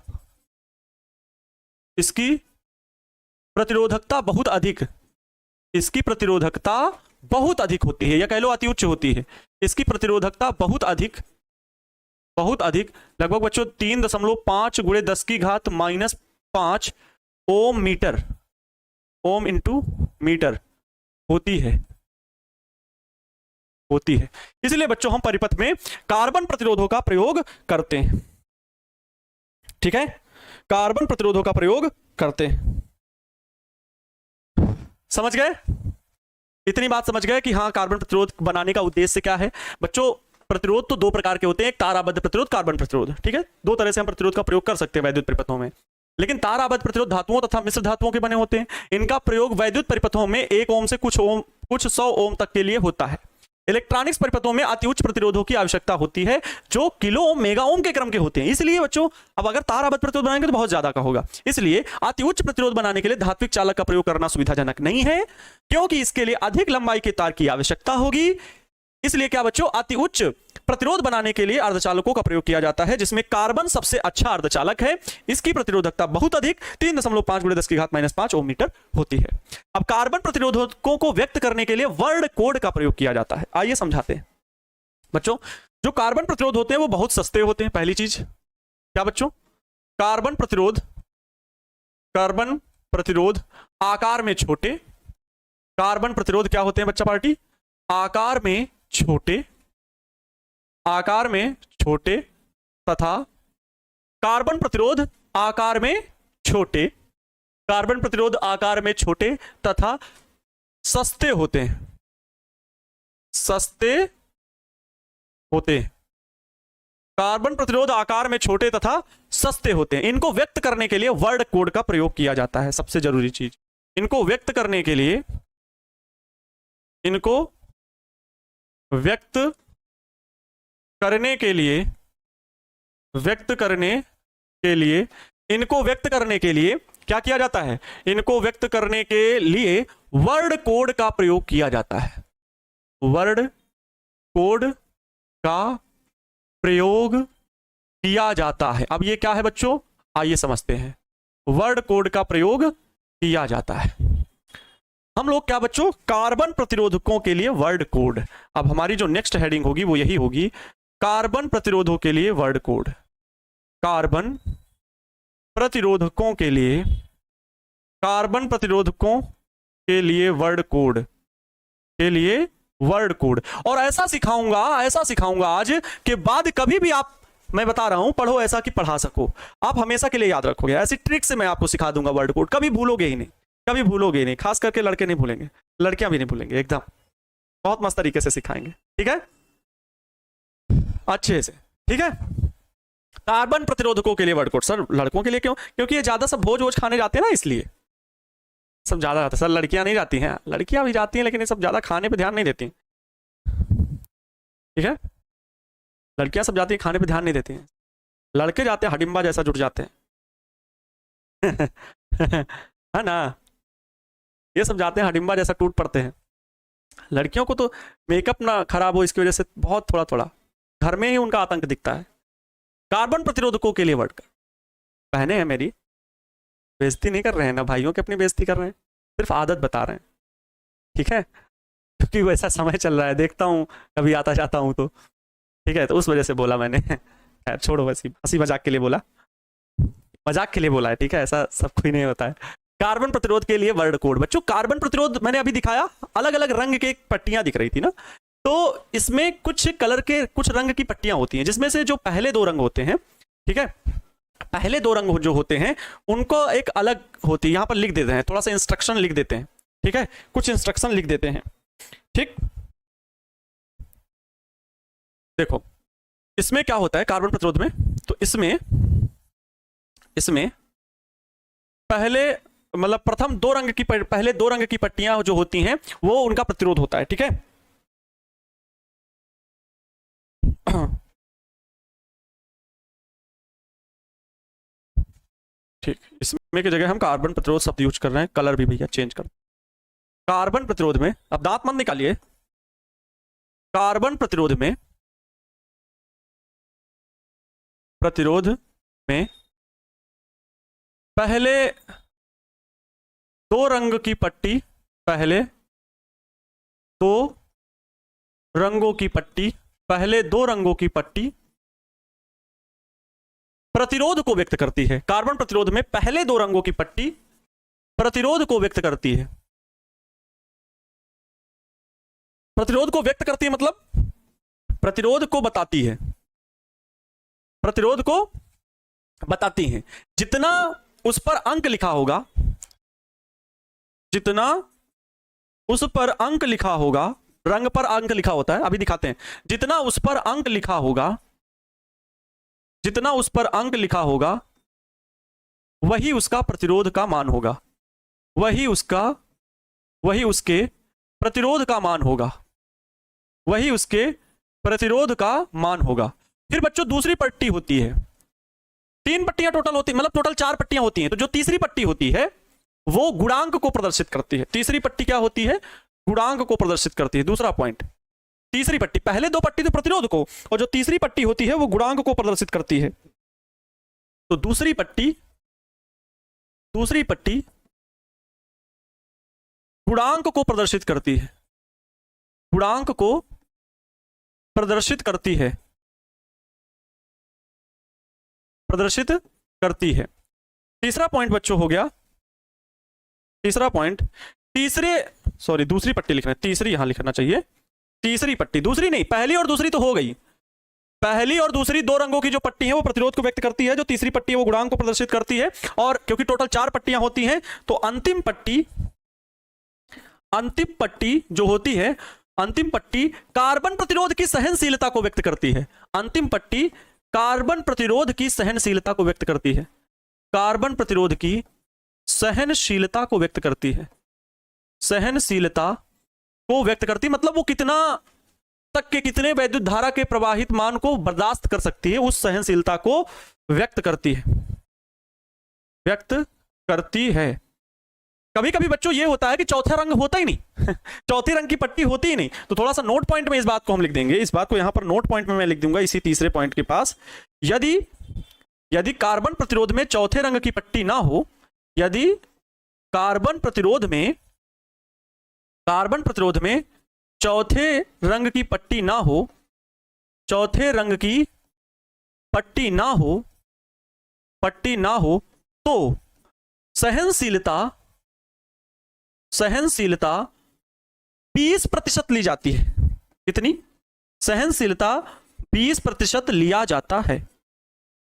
बहुत अधिक होती है, या कह लो अति उच्च होती है। इसकी प्रतिरोधकता बहुत अधिक, लगभग बच्चों 3.5 × 10 की घात -5 ओम मीटर, ओम इंटू मीटर होती है। इसलिए बच्चों हम परिपथ में कार्बन प्रतिरोधों का प्रयोग करते हैं। ठीक है, कार्बन प्रतिरोधों का प्रयोग करते हैं। समझ गए? इतनी बात समझ गए कि हाँ, कार्बन प्रतिरोध बनाने का उद्देश्य क्या है बच्चों? प्रतिरोध तो दो प्रकार के होते हैं, एक ताराबद्ध प्रतिरोध, कार्बन प्रतिरोध। ठीक है, दो तरह से हम प्रतिरोध का प्रयोग कर सकते हैं वैद्युत परिपथों में। लेकिन ताराबद्ध प्रतिरोध धातुओं तथा मिश्र धातुओं के बने होते हैं। इनका प्रयोग वैद्युत परिपथों में 1 ओम से कुछ 100 ओम तक के लिए होता है। इलेक्ट्रॉनिक्स परिपथों में अति उच्च प्रतिरोधों की आवश्यकता होती है, जो किलो ओम, मेगा ओम के क्रम के होते हैं। इसलिए बच्चों अब अगर ताराबद्ध प्रतिरोध बनाएंगे तो बहुत ज्यादा का होगा। इसलिए अति उच्च प्रतिरोध बनाने के लिए धात्विक चालक का प्रयोग करना सुविधाजनक नहीं है, क्योंकि इसके लिए अधिक लंबाई के तार की आवश्यकता होगी। इसलिए क्या बच्चों, अति उच्च प्रतिरोध बनाने के लिए अर्धचालकों का प्रयोग किया जाता है, जिसमें कार्बन सबसे अच्छा अर्धचालक है। इसकी प्रतिरोधकता बहुत अधिक 3.5 × 10 की घात -5 ओम मीटर होती है। अब कार्बन प्रतिरोधकों को व्यक्त करने के लिए वर्ड कोड का प्रयोग किया जाता है। आइए समझाते हैं बच्चों। जो कार्बन प्रतिरोध होते हैं वो बहुत सस्ते होते हैं। पहली चीज क्या बच्चों? कार्बन प्रतिरोध आकार में छोटे। कार्बन प्रतिरोध क्या होते हैं बच्चा पार्टी? आकार में छोटे तथा कार्बन प्रतिरोध आकार में छोटे तथा सस्ते होते हैं। कार्बन प्रतिरोध आकार में छोटे तथा सस्ते होते हैं। इनको व्यक्त करने के लिए वर्ड कोड का प्रयोग किया जाता है। सबसे जरूरी चीज, इनको व्यक्त करने के लिए इनको व्यक्त करने के लिए क्या किया जाता है? इनको व्यक्त करने के लिए वर्ड कोड का प्रयोग किया जाता है। वर्ड कोड का प्रयोग किया जाता है। अब ये क्या है बच्चों? आइए समझते हैं। वर्ड कोड का प्रयोग किया जाता है। हम लोग क्या बच्चों? कार्बन प्रतिरोधकों के लिए वर्ड कोड। अब हमारी जो नेक्स्ट हेडिंग होगी वो यही होगी, कार्बन प्रतिरोधों के लिए वर्ड कोड। कार्बन प्रतिरोधकों के लिए वर्ड कोड। के लिए वर्ड कोड। और ऐसा सिखाऊंगा आज के बाद कभी भी आप, मैं बता रहा हूं, पढ़ो ऐसा कि पढ़ा सको, आप हमेशा के लिए याद रखोगे। ऐसी ट्रिक से मैं आपको सिखा दूंगा वर्ड कोड, कभी भूलोगे ही नहीं, कभी भूलोगे ही नहीं। खास करके लड़के नहीं भूलेंगे, लड़कियां भी नहीं भूलेंगे, एकदम बहुत मस्त तरीके से सिखाएंगे, ठीक है, अच्छे से, ठीक है। कार्बन प्रतिरोधकों के लिए वर्ड कोड। सर लड़कों के लिए क्यों? क्योंकि ये ज्यादा सब भोज वोज खाने जाते हैं ना, इसलिए सब ज्यादा जाते हैं। सर लड़कियां नहीं जाती हैं, लड़कियां भी जाती हैं लेकिन ये सब ज्यादा खाने पे ध्यान नहीं देती, ठीक है। लड़कियां सब जाती हैं, खाने पे ध्यान नहीं देती हैं। लड़के जाते हैं हडिम्बा जैसा जुट जाते हैं है ना, ये सब जाते हैं हडिम्बा जैसा टूट पड़ते हैं। लड़कियों को तो मेकअप ना खराब हो इसकी वजह से बहुत थोड़ा थोड़ा घर में ही उनका आतंक दिखता है। कार्बन प्रतिरोधकों के लिए वर्ड कर, बहनें हैं मेरी, बेइज्जती नहीं कर रहे हैं ना भाइयों की, अपनी बेइज्जती कर रहे हैं, सिर्फ आदत बता रहे हैं, ठीक है, क्योंकि वैसा समय चल रहा है, देखता हूँ कभी आता जाता हूँ तो, ठीक है, तो उस वजह से बोला मैंने। खैर छोड़ो, वैसे हंसी मजाक के लिए बोला, मजाक के लिए बोला है, ठीक है, ऐसा सब कोई नहीं होता है। कार्बन प्रतिरोध के लिए वर्ड कोड। बच्चों कार्बन प्रतिरोध मैंने अभी दिखाया, अलग अलग रंग के पट्टियां दिख रही थी ना, तो इसमें कुछ कलर के कुछ रंग की पट्टियां होती हैं, जिसमें से जो पहले दो रंग होते हैं, ठीक है, पहले दो रंग जो होते हैं उनको एक अलग होती है, यहां पर लिख देते हैं, थोड़ा सा इंस्ट्रक्शन लिख देते हैं, ठीक है, कुछ इंस्ट्रक्शन लिख देते हैं, ठीक। देखो इसमें क्या होता है कार्बन प्रतिरोध में, तो इसमें पहले मतलब प्रथम दो रंग की पहले दो रंग की पट्टियां जो होती हैं वो उनका प्रतिरोध होता है, ठीक है। ठीक, इसमें की जगह हम कार्बन प्रतिरोध शब्द यूज कर रहे हैं, कलर भी भैया चेंज कर। कार्बन प्रतिरोध में, अब दांत मत निकालिए, कार्बन प्रतिरोध में पहले दो रंग की पट्टी, पहले दो रंगों की पट्टी, पहले दो रंगों की पट्टी प्रतिरोध को व्यक्त करती है। कार्बन प्रतिरोध में पहले दो रंगों की पट्टी प्रतिरोध को व्यक्त करती है। प्रतिरोध को व्यक्त करती है मतलब प्रतिरोध को बताती है, प्रतिरोध को बताती है। जितना उस पर अंक लिखा होगा, जितना उस पर अंक लिखा होगा, रंग पर अंक लिखा होता है, अभी दिखाते हैं, जितना उस पर अंक लिखा होगा, जितना उस पर अंक लिखा होगा वही उसका प्रतिरोध का मान होगा, वही उसके प्रतिरोध का मान होगा, वही उसके प्रतिरोध का मान होगा। फिर बच्चों दूसरी पट्टी होती है, तीन पट्टियां टोटल होती है, मतलब टोटल चार पट्टियां होती हैं, तो जो तीसरी पट्टी होती है वो गुणांक को प्रदर्शित करती है। तीसरी पट्टी क्या होती है? गुणांक को प्रदर्शित करती है। दूसरा पॉइंट, तीसरी पट्टी, पहले दो पट्टी तो प्रतिरोध को, और जो तीसरी पट्टी होती है वो गुणांक को प्रदर्शित करती है। तो दूसरी पट्टी गुणांक को प्रदर्शित करती है, गुणांक को प्रदर्शित करती है, प्रदर्शित करती है। तीसरा पॉइंट बच्चों हो गया, तीसरा पॉइंट, दूसरी पट्टी लिखना है, तीसरी यहां लिखना चाहिए, तीसरी पट्टी, दूसरी नहीं, पहली और दूसरी तो हो गई, पहली और दूसरी दो रंगों की जो पट्टी है वो प्रतिरोध को व्यक्त करती है, जो तीसरी पट्टी है वो गुणांक को प्रदर्शित करती है। और क्योंकि टोटल चार पट्टियां होती हैं तो अंतिम पट्टी जो होती है, अंतिम पट्टी कार्बन प्रतिरोध की सहनशीलता को व्यक्त करती है। अंतिम पट्टी कार्बन प्रतिरोध की सहनशीलता को व्यक्त करती है, कार्बन प्रतिरोध की सहनशीलता को व्यक्त करती है, सहनशीलता को व्यक्त करती, मतलब वो कितना तक के कितने वैद्युत धारा के प्रवाहित मान को बर्दाश्त कर सकती है, उस सहनशीलता को व्यक्त करती है, व्यक्त करती है। कभी कभी बच्चों ये होता है कि चौथा रंग होता ही नहीं चौथे रंग की पट्टी होती ही नहीं, तो थोड़ा सा नोट पॉइंट में इस बात को हम लिख देंगे, इस बात को यहां पर नोट पॉइंट में मैं लिख दूंगा, इसी तीसरे पॉइंट के पास, यदि कार्बन प्रतिरोध में चौथे रंग की पट्टी ना हो, यदि कार्बन प्रतिरोध में चौथे रंग की पट्टी ना हो, चौथे रंग की पट्टी ना हो तो सहनशीलता 20% ली जाती है। कितनी? सहनशीलता 20% लिया जाता है।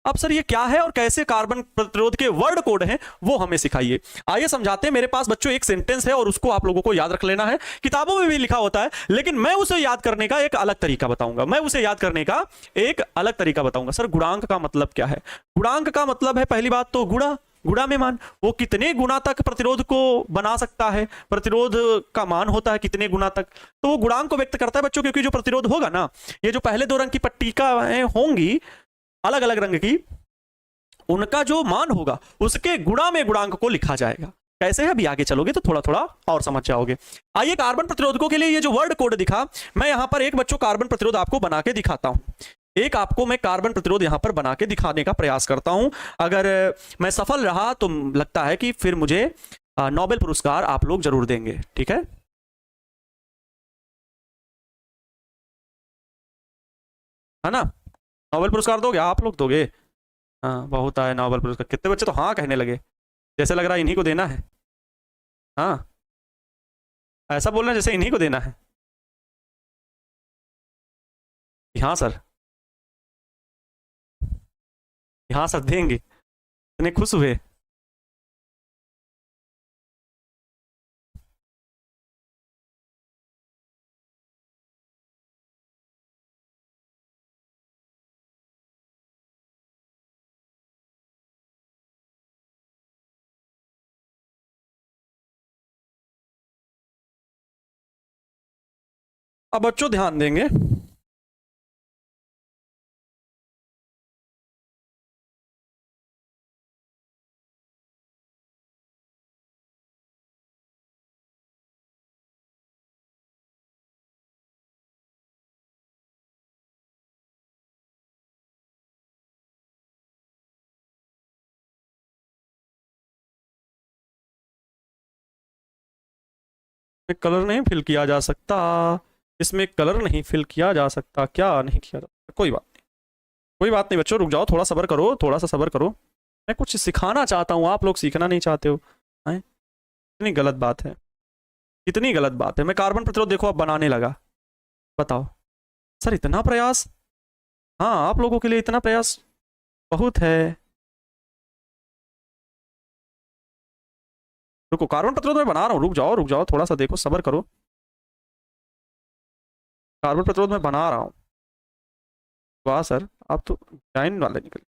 अब सर ये क्या है और कैसे कार्बन प्रतिरोध के वर्ड कोड हैं वो हमें सिखाइए। आइए समझाते हैं। मेरे पास बच्चों एक सेंटेंस है और उसको आप लोगों को याद रख लेना है। किताबों में भी लिखा होता है, लेकिन मैं उसे याद करने का एक अलग तरीका बताऊंगा। सर गुणांक का मतलब क्या है? गुणांक का मतलब है पहली बात तो गुणा में मान, वो कितने गुना तक प्रतिरोध को बना सकता है, प्रतिरोध का मान होता है कितने गुना तक, तो वो गुणांक को व्यक्त करता है बच्चों। क्योंकि जो प्रतिरोध होगा ना, ये जो पहले 2 रंग की पट्टिका होंगी अलग अलग रंग की, उनका जो मान होगा उसके गुणा में गुणांक को लिखा जाएगा। कैसे है अभी आगे चलोगे तो थोड़ा थोड़ा और समझ जाओगे। आइए कार्बन प्रतिरोधकों के लिए ये जो वर्ड कोड दिखा, मैं यहां पर एक बच्चों कार्बन प्रतिरोध आपको बना के दिखाता हूं। एक आपको मैं कार्बन प्रतिरोध यहां पर बना के दिखाने का प्रयास करता हूं। अगर मैं सफल रहा तो लगता है कि फिर मुझे नोबेल पुरस्कार आप लोग जरूर देंगे। ठीक है ना? नोबेल पुरस्कार दोगे आप लोग? दोगे? हाँ, बहुत आए नोबेल पुरस्कार। कितने बच्चे तो हाँ कहने लगे, जैसे लग रहा है इन्हीं को देना है। हाँ, ऐसा बोल रहे हैं जैसे इन्हीं को देना है। हाँ सर, हाँ सर देंगे। इतने खुश हुए। अब बच्चों ध्यान देंगे। कलर नहीं फिल किया जा सकता, इसमें कलर नहीं फिल किया जा सकता, क्या नहीं किया जा सकता? कोई बात नहीं, कोई बात नहीं बच्चों, रुक जाओ, थोड़ा सब्र करो, थोड़ा सा सब्र करो। मैं कुछ सिखाना चाहता हूँ, आप लोग सीखना नहीं चाहते हो। हैं? इतनी गलत बात है, इतनी गलत बात है। मैं कार्बन प्रतिरोध देखो अब बनाने लगा। बताओ सर, इतना प्रयास? हाँ, आप लोगों के लिए इतना प्रयास बहुत है। रुको, कार्बन प्रतिरोध मैं बना रहा हूँ, रुक जाओ थोड़ा सा, देखो सब्र करो। कार्बन प्रतिरोध मैं बना रहा हूँ। वाह सर, आप तो जाइन वाले निकले।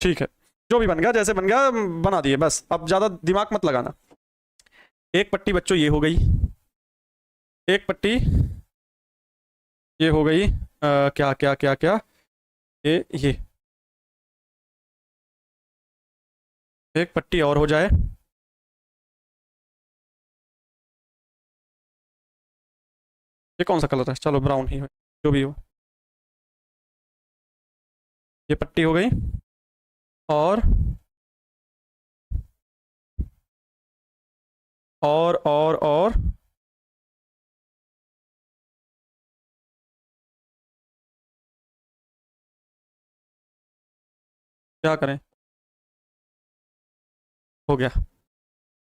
ठीक है, जो भी बन गया, जैसे बन गया बना दिए बस, अब ज्यादा दिमाग मत लगाना। एक पट्टी बच्चों ये हो गई, एक पट्टी ये हो गई। क्या क्या क्या क्या, ये एक पट्टी और हो जाए। ये कौन सा कलर है? चलो ब्राउन ही हो, जो भी हो। ये पट्टी हो गई, और और क्या करें? हो गया।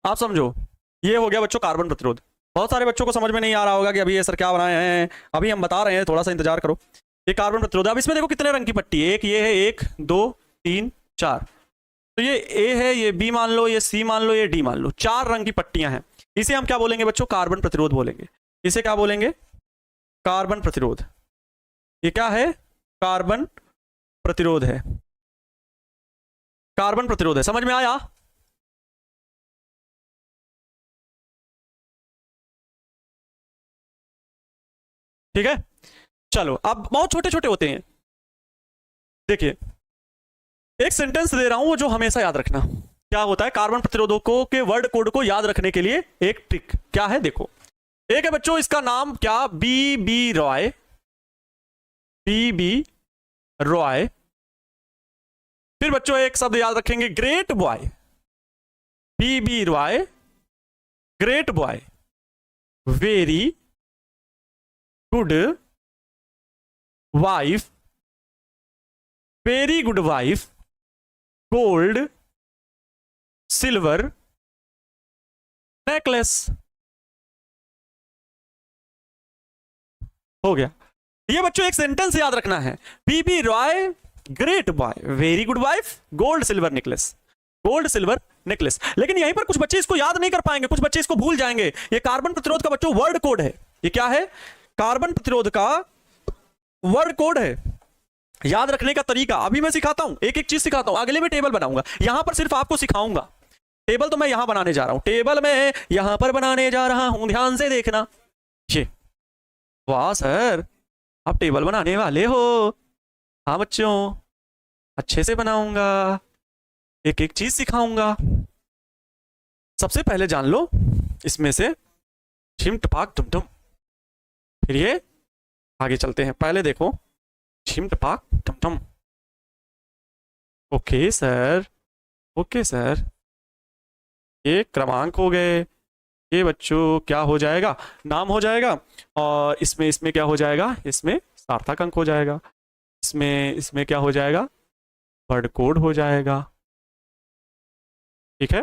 आप समझो, ये हो गया बच्चों कार्बन प्रतिरोध। बहुत सारे बच्चों को समझ में नहीं आ रहा होगा कि अभी ये सर क्या बनाए हैं, अभी हम बता रहे हैं, थोड़ा सा इंतजार करो। ये कार्बन प्रतिरोध, अब इसमें देखो कितने रंग की पट्टी है। एक ये है, 1 2 3 4। तो ये ए है, ये बी मान लो, ये सी मान लो, ये डी मान लो, 4 रंग की पट्टियां हैं। इसे हम क्या बोलेंगे बच्चों? कार्बन प्रतिरोध बोलेंगे। इसे क्या बोलेंगे? कार्बन प्रतिरोध। ये क्या है? कार्बन प्रतिरोध है, कार्बन प्रतिरोध है। समझ में आया? ठीक है, चलो अब बहुत छोटे छोटे होते हैं। देखिए, एक सेंटेंस दे रहा हूं वो जो हमेशा याद रखना। क्या होता है? कार्बन प्रतिरोधकों के वर्ड कोड को याद रखने के लिए एक ट्रिक क्या है, देखो। एक है बच्चों, इसका नाम क्या? B B Roy, B B Roy. फिर बच्चों एक शब्द याद रखेंगे, great boy, B B Roy, great boy, very good wife, very good wife, gold silver necklace. हो गया। ये बच्चों एक सेंटेंस याद रखना है, B B Roy great boy, very good wife, gold silver necklace, gold silver necklace. लेकिन यहीं पर कुछ बच्चे इसको याद नहीं कर पाएंगे, कुछ बच्चे इसको भूल जाएंगे। ये कार्बन प्रतिरोध का बच्चों वर्ड कोड है। ये क्या है? कार्बन प्रतिरोध का वर्ड कोड है। याद रखने का तरीका अभी मैं सिखाता हूं, एक एक चीज सिखाता हूं। अगले में टेबल बनाऊंगा, यहां पर सिर्फ आपको सिखाऊंगा। टेबल तो मैं यहां बनाने जा रहा हूं, टेबल में यहां पर बनाने जा रहा हूं, ध्यान से देखना। ये वाह सर, आप टेबल बनाने वाले हो। हाँ बच्चों, अच्छे से बनाऊंगा, एक एक चीज सिखाऊंगा। सबसे पहले जान लो इसमें से झिम टपाक टुमटुम, फिर ये आगे चलते हैं। पहले देखो झिम टपाक टुमटुम। ओके सर, ओके सर, ये क्रमांक हो गए। ये बच्चों क्या हो जाएगा? नाम हो जाएगा। और इसमें क्या हो जाएगा? इसमें सार्थक अंक हो जाएगा। इसमें क्या हो जाएगा? वर्ड कोड हो जाएगा। ठीक है,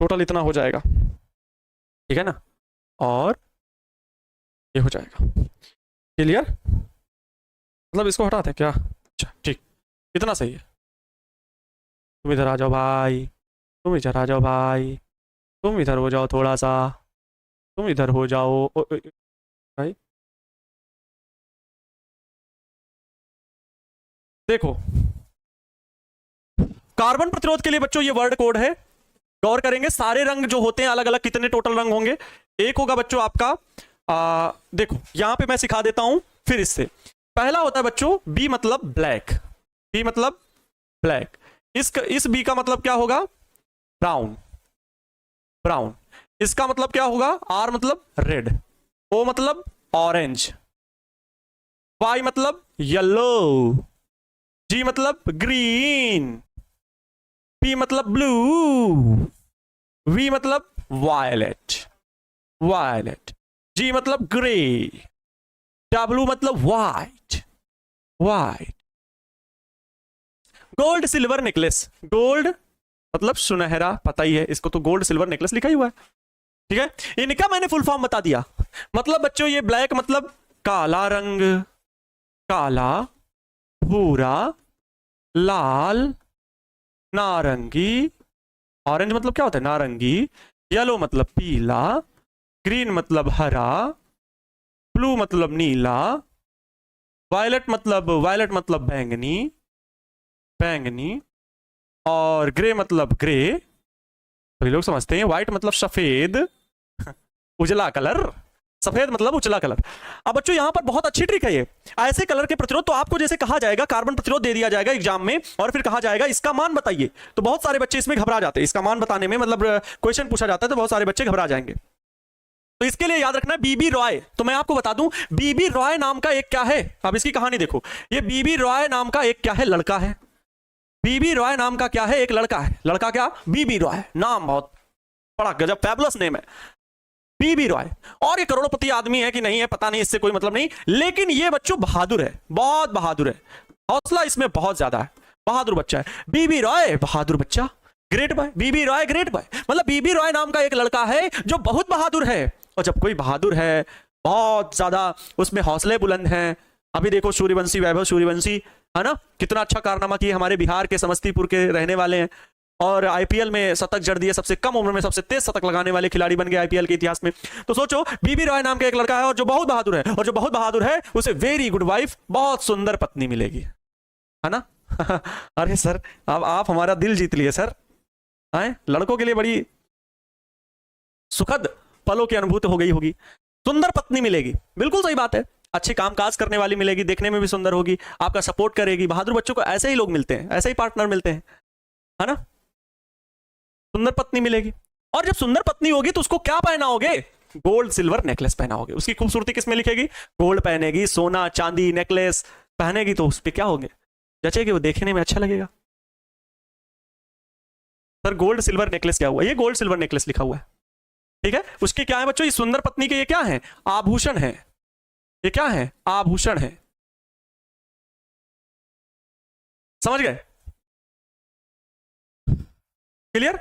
टोटल इतना हो जाएगा, ठीक है ना? और ये हो जाएगा। क्लियर? मतलब इसको हटाते हैं क्या? अच्छा ठीक, इतना सही है। तुम इधर आ जाओ भाई, तुम इधर आ जाओ भाई, तुम इधर हो जाओ थोड़ा सा, तुम इधर हो जाओ भाई। देखो, कार्बन प्रतिरोध के लिए बच्चों ये वर्ड कोड है। गौर करेंगे, सारे रंग जो होते हैं अलग अलग, कितने टोटल रंग होंगे? एक होगा बच्चों आपका देखो यहां पे मैं सिखा देता हूं फिर इससे। पहला होता है बच्चों बी मतलब ब्लैक, बी मतलब ब्लैक। इस बी का मतलब क्या होगा? Brown, brown. इसका मतलब क्या होगा? आर मतलब रेड, ओ मतलब ऑरेंज, वाई मतलब येलो, जी मतलब ग्रीन, पी मतलब ब्लू, वी मतलब वायलेट, वायलेट, जी मतलब ग्रे, डब्लू मतलब white, white. Gold silver necklace, gold मतलब सुनहरा, पता ही है इसको, तो गोल्ड सिल्वर नेकलेस लिखा ही हुआ है। ठीक है, इनका मैंने फुल फॉर्म बता दिया। मतलब बच्चों ये ब्लैक मतलब काला रंग, काला, भूरा, लाल, नारंगी, ऑरेंज मतलब क्या होता है? नारंगी, येलो मतलब पीला, ग्रीन मतलब हरा, ब्लू मतलब नीला, वायलेट मतलब बैंगनी, बैंगनी, और ग्रे मतलब ग्रे, सभी लोग समझते हैं। व्हाइट मतलब सफेद, उजला कलर, सफेद मतलब उजला कलर। अब बच्चों यहां पर बहुत अच्छी ट्रिक है ये। ऐसे कलर के प्रतिरोध तो आपको जैसे कहा जाएगा, कार्बन प्रतिरोध दे दिया जाएगा एग्जाम में, और फिर कहा जाएगा इसका मान बताइए, तो बहुत सारे बच्चे इसमें घबरा जाते हैं। इसका मान बताने में मतलब क्वेश्चन पूछा जाता है तो बहुत सारे बच्चे घबरा जाएंगे। तो इसके लिए याद रखना है बीबी रॉय। तो मैं आपको बता दूं, बीबी रॉय नाम का एक क्या है, अब इसकी कहानी देखो। ये बीबी रॉय नाम का एक क्या है? लड़का है। बीबी रॉय नाम का क्या है? एक लड़का है। लड़का क्या? बीबी रॉय। नाम बहुत बड़ा गजब फैबुलस नेम है, बीबी रॉय। और ये करोड़पति आदमी है कि नहीं है पता नहीं, इससे कोई मतलब नहीं, लेकिन ये बच्चों बहादुर है, बहुत बहादुर है। हौसला इसमें बहुत ज्यादा है, बहादुर बच्चा है। बीबी रॉय बहादुर बच्चा, ग्रेट बॉय। बीबी रॉय ग्रेट बॉय, मतलब बीबी रॉय नाम का एक लड़का है जो बहुत बहादुर है। और जब कोई बहादुर है, बहुत ज्यादा उसमें हौसले बुलंद हैं। अभी देखो सूर्यवंशी, वैभव सूर्यवंशी है ना, कितना अच्छा कारनामा किए, हमारे बिहार के समस्तीपुर के रहने वाले हैं, और आईपीएल में शतक जड़ दिए, सबसे कम उम्र में सबसे तेज शतक लगाने वाले खिलाड़ी बन गए आईपीएल के इतिहास में। तो सोचो, बीबी रॉय नाम का एक लड़का है और जो बहुत बहादुर है, और जो बहुत बहादुर है उसे वेरी गुड वाइफ, बहुत सुंदर पत्नी मिलेगी, है ना? अरे सर, अब आप हमारा दिल जीत लिए सर। आए लड़कों के लिए बड़ी सुखद पलों की अनुभूति हो गई होगी। सुंदर पत्नी मिलेगी, बिल्कुल सही बात है। अच्छे कामकाज करने वाली मिलेगी, देखने में भी सुंदर होगी, आपका सपोर्ट करेगी। बहादुर बच्चों को ऐसे ही लोग मिलते हैं, ऐसे ही पार्टनर मिलते हैं, है ना? सुंदर पत्नी मिलेगी। और जब सुंदर पत्नी होगी तो उसको क्या पहनाओगे? गोल्ड सिल्वर नेकलेस पहनाओगे। उसकी खूबसूरती किसमें लिखेगी? गोल्ड पहनेगी, सोना चांदी नेकलेस पहनेगी, तो उस पर क्या होंगे? जचेगी, वो देखने में अच्छा लगेगा। सर गोल्ड सिल्वर नेकलेस क्या हुआ? ये गोल्ड सिल्वर नेकलेस लिखा हुआ है, ठीक है। उसके क्या है बच्चों? ये सुंदर पत्नी के ये क्या है? आभूषण है। ये क्या है? आभूषण है। समझ गए? क्लियर?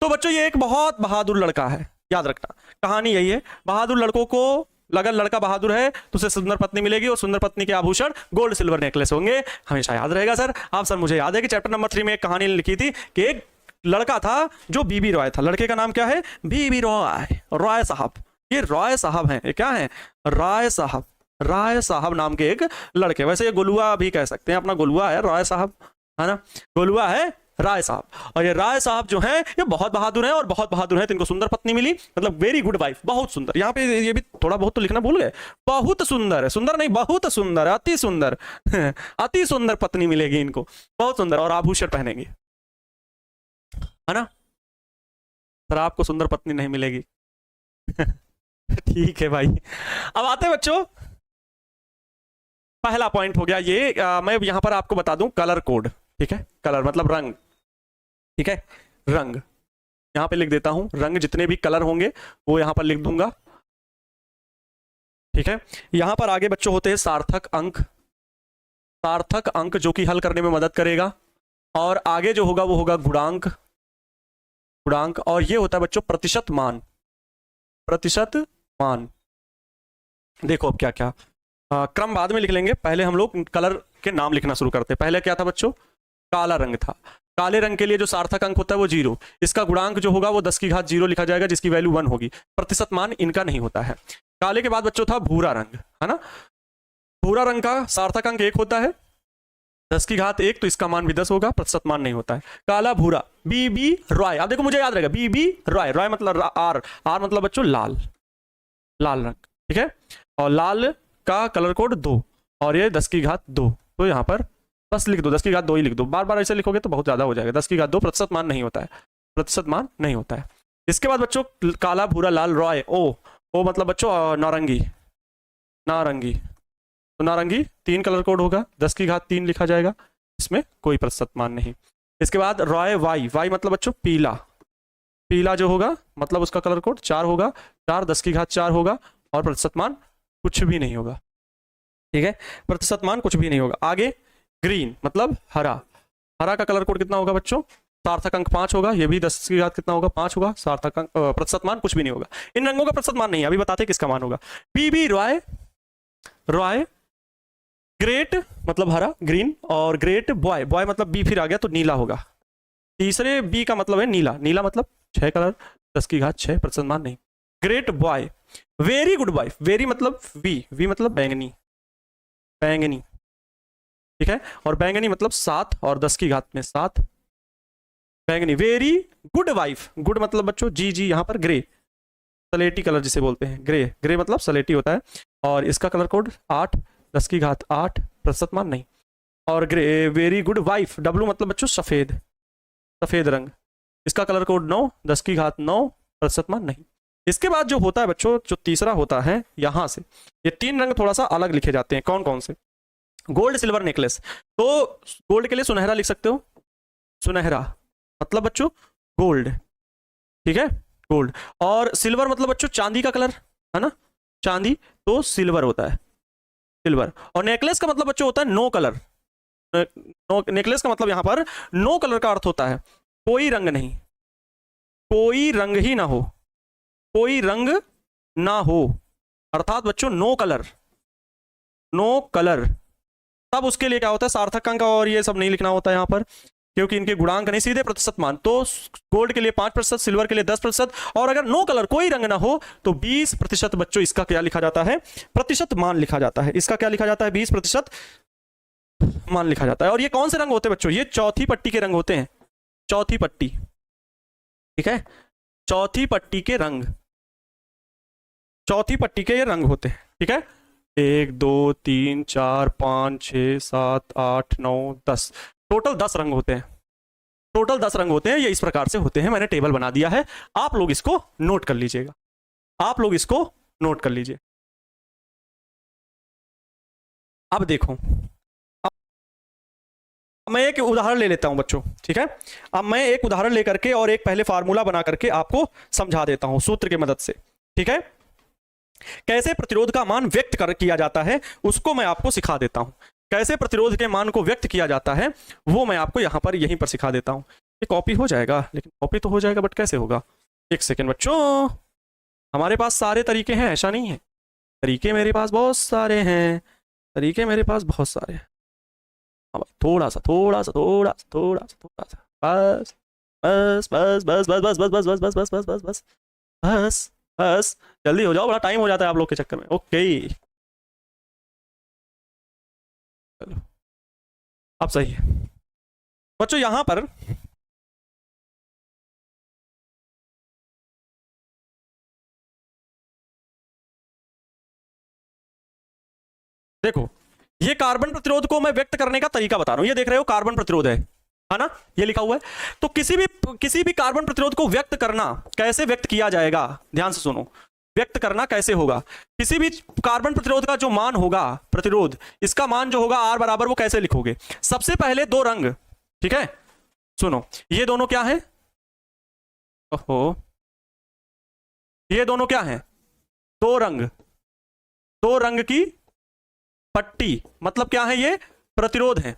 तो बच्चों ये एक बहुत बहादुर लड़का है, याद रखना कहानी यही है। बहादुर लड़कों को, अगर लड़का बहादुर है तो उसे सुंदर पत्नी मिलेगी, और सुंदर पत्नी के आभूषण गोल्ड सिल्वर नेकलेस होंगे। हमेशा याद रहेगा सर। आप सर मुझे याद है कि चैप्टर नंबर 3 में एक कहानी लिखी थी कि एक लड़का था जो बीबी रॉय था। लड़के का नाम क्या है? बीबी रॉय, रॉय साहब। ये रॉय साहब हैं, ये क्या है? राय साहब। राय साहब नाम के एक लड़के, वैसे ये गोलुआ भी कह सकते हैं, अपना गोलुआ है राय साहब, है ना? गोलुआ है राय साहब। और ये राय साहब जो हैं ये बहुत बहादुर हैं, और बहुत बहादुर हैं तो इनको सुंदर पत्नी मिली, मतलब वेरी गुड वाइफ, बहुत सुंदर। यहाँ पे ये भी थोड़ा बहुत तो लिखना भूल गए, बहुत सुंदर है, सुंदर नहीं बहुत सुंदर, अति सुंदर अति सुंदर पत्नी मिलेगी इनको, बहुत सुंदर, और आभूषण पहनेंगे, है ना? सर आपको सुंदर पत्नी नहीं मिलेगी ठीक है भाई। अब आते हैं बच्चों, पहला पॉइंट हो गया ये। मैं यहां पर आपको बता दूं कलर कोड, ठीक है? कलर मतलब रंग, ठीक है? रंग यहां पे लिख देता हूं, रंग जितने भी कलर होंगे वो यहां पर लिख दूंगा, ठीक है? यहां पर आगे बच्चों होते हैं सार्थक अंक, सार्थक अंक जो कि हल करने में मदद करेगा, और आगे जो होगा वो होगा गुणांक, गुणांक, और ये होता है बच्चों प्रतिशत मान, प्रतिशत मान। देखो अब क्या क्या क्रम बाद में लिख लेंगे, पहले हम लोग कलर के नाम लिखना शुरू करते हैं। पहले क्या था बच्चों? काला रंग था। काले रंग के लिए जो सार्थक अंक होता है वो 0, इसका गुणांक जो होगा वो 10 की घात 0 लिखा जाएगा, जिसकी वैल्यू 1 होगी। प्रतिशत मान इनका नहीं होता है। काले के बाद बच्चों था भूरा रंग, है ना? भूरा रंग का सार्थक अंक 1 होता है, 10 की घात 1, तो इसका मान भी 10 होगा, प्रतिशत मान नहीं होता है। काला भूरा, बीबी रॉय, अब देखो मुझे याद रहेगा, बीबी रॉय, रॉय मतलब आर, आर मतलब बच्चों लाल, लाल रंग, ठीक है? और लाल का कलर कोड 2, और ये 10 की घात 2, तो यहां पर बस लिख दो 10 की घात 2 ही लिख दो, बार बार ऐसे लिखोगे तो बहुत ज्यादा हो जाएगा। 10 की घात 2 प्रतिशत मान नहीं होता है, प्रतिशत मान नहीं होता है। इसके बाद बच्चों काला भूरा लाल रॉय, ओ मतलब बच्चों नारंगी, नारंगी, तो नारंगी 3 कलर कोड होगा, 10 की घात 3 लिखा जाएगा, इसमें कोई प्रतिशत मान नहीं। इसके बाद रॉय वाई, वाई मतलब बच्चों पीला, पीला जो होगा मतलब उसका कलर कोड 4 होगा, 4 10 की घात 4 होगा, और प्रतिशत मान कुछ भी नहीं होगा, ठीक है? प्रतिशत मान कुछ भी नहीं होगा। आगे ग्रीन मतलब हरा, हरा का कलर कोड कितना होगा बच्चों? सार्थक अंक 5 होगा, ये भी 10 की घात कितना होगा? 5 होगा। सार्थक अंक प्रतिशत मान कुछ भी नहीं होगा। इन रंगों का प्रतिशत मान नहीं है, अभी बताते हैं किसका मान होगा। बीबी रॉय, रॉय ग्रेट मतलब हरा ग्रीन, और ग्रेट बॉय, बॉय मतलब बी फिर आ गया तो नीला होगा। तीसरे बी का मतलब है नीला, नीला मतलब 6 कलर, 10 की घात 6, प्रतिशत मान नहीं। Great boy, very good boy, very मतलब वी, वी मतलब बैंगनी, बैंगनी, ठीक है? और बैंगनी मतलब 7, और 10 की घात में 7, बैंगनी। वेरी गुड वाइफ, गुड मतलब बच्चों जी जी, यहां पर ग्रे, सलेटी कलर जिसे बोलते हैं, ग्रे, ग्रे मतलब सलेटी होता है, और इसका कलर कोड 8, 10 की घात 8, प्रतिशत मान नहीं। और grey, very good wife, W मतलब बच्चों सफेद, सफेद रंग, इसका कलर कोड 9, 10 की घात 9, प्रतिशत मान नहीं। इसके बाद जो होता है बच्चों, जो तीसरा होता है, यहां से ये 3 रंग थोड़ा सा अलग लिखे जाते हैं। कौन कौन से? गोल्ड सिल्वर नेकलेस, तो गोल्ड के लिए सुनहरा लिख सकते हो, सुनहरा मतलब बच्चों गोल्ड, ठीक है? गोल्ड। और सिल्वर मतलब बच्चों चांदी का कलर, है ना? चांदी, तो सिल्वर होता है, सिल्वर। और नेकलेस का मतलब बच्चों होता है नो कलर, नेकलेस का मतलब यहां पर नो कलर का अर्थ होता है कोई रंग नहीं, कोई रंग ही ना हो, कोई रंग ना हो, अर्थात बच्चों नो कलर, नो कलर। तब उसके लिए क्या होता है? सार्थक अंक और ये सब नहीं लिखना होता है यहां पर, क्योंकि इनके गुणांक नहीं, सीधे प्रतिशत मान। तो गोल्ड के लिए 5%, सिल्वर के लिए 10%, और अगर नो कलर कोई रंग ना हो तो 20% बच्चों इसका क्या लिखा जाता है? प्रतिशत मान लिखा जाता है। इसका क्या लिखा जाता है? 20% मान लिखा जाता है। और ये कौन से रंग होते हैं बच्चों? ये चौथी पट्टी के रंग होते हैं, चौथी पट्टी, ठीक है? चौथी पट्टी के रंग, चौथी पट्टी के ये रंग होते हैं, ठीक है? 1 2 3 4 5 6 7 8 9 10, टोटल 10 रंग होते हैं, टोटल 10 रंग होते हैं। ये इस प्रकार से होते हैं, मैंने टेबल बना दिया है, आप लोग इसको नोट कर लीजिएगा, आप लोग इसको नोट कर लीजिए। अब देखो, मैं एक उदाहरण ले लेता हूं बच्चों, ठीक है? अब मैं एक उदाहरण लेकर के और एक पहले फार्मूला बना करके आपको समझा देता हूं सूत्र की मदद से, ठीक है? कैसे प्रतिरोध का मान व्यक्त किया जाता है उसको मैं आपको सिखा देता हूं। कैसे प्रतिरोध के मान को व्यक्त किया जाता है वो मैं आपको यहां पर यहीं पर सिखा देता हूं। ये कॉपी हो जाएगा, लेकिन कॉपी तो हो जाएगा बट कैसे होगा, एक सेकेंड बच्चों, हमारे पास सारे तरीके हैं, ऐसा नहीं है, तरीके मेरे पास बहुत सारे हैं, तरीके मेरे पास बहुत सारे हैं। थोड़ा सा थोड़ा सा थोड़ा सा थोड़ा सा थोड़ा सा, बस बस बस बस बस बस बस बस बस बस बस बस बस बस बस, जल्दी हो जाओ, बड़ा टाइम हो जाता है आप लोग के चक्कर में। ओके चलो अब सही है बच्चों। यहां पर देखो, ये कार्बन प्रतिरोध को मैं व्यक्त करने का तरीका बता रहा हूं। ये देख रहे हो कार्बन प्रतिरोध है ना, ये लिखा हुआ है। तो किसी भी कार्बन प्रतिरोध को व्यक्त करना, कैसे व्यक्त किया जाएगा, ध्यान से सुनो, व्यक्त करना कैसे होगा। किसी भी कार्बन प्रतिरोध का जो मान होगा, प्रतिरोध, इसका मान जो होगा R बराबर, वो कैसे लिखोगे। सबसे पहले दो रंग, ठीक है, सुनो, ये दोनों क्या है, ओहो, ये दोनों क्या है, दो रंग, दो रंग की पट्टी, मतलब क्या है, ये प्रतिरोध है,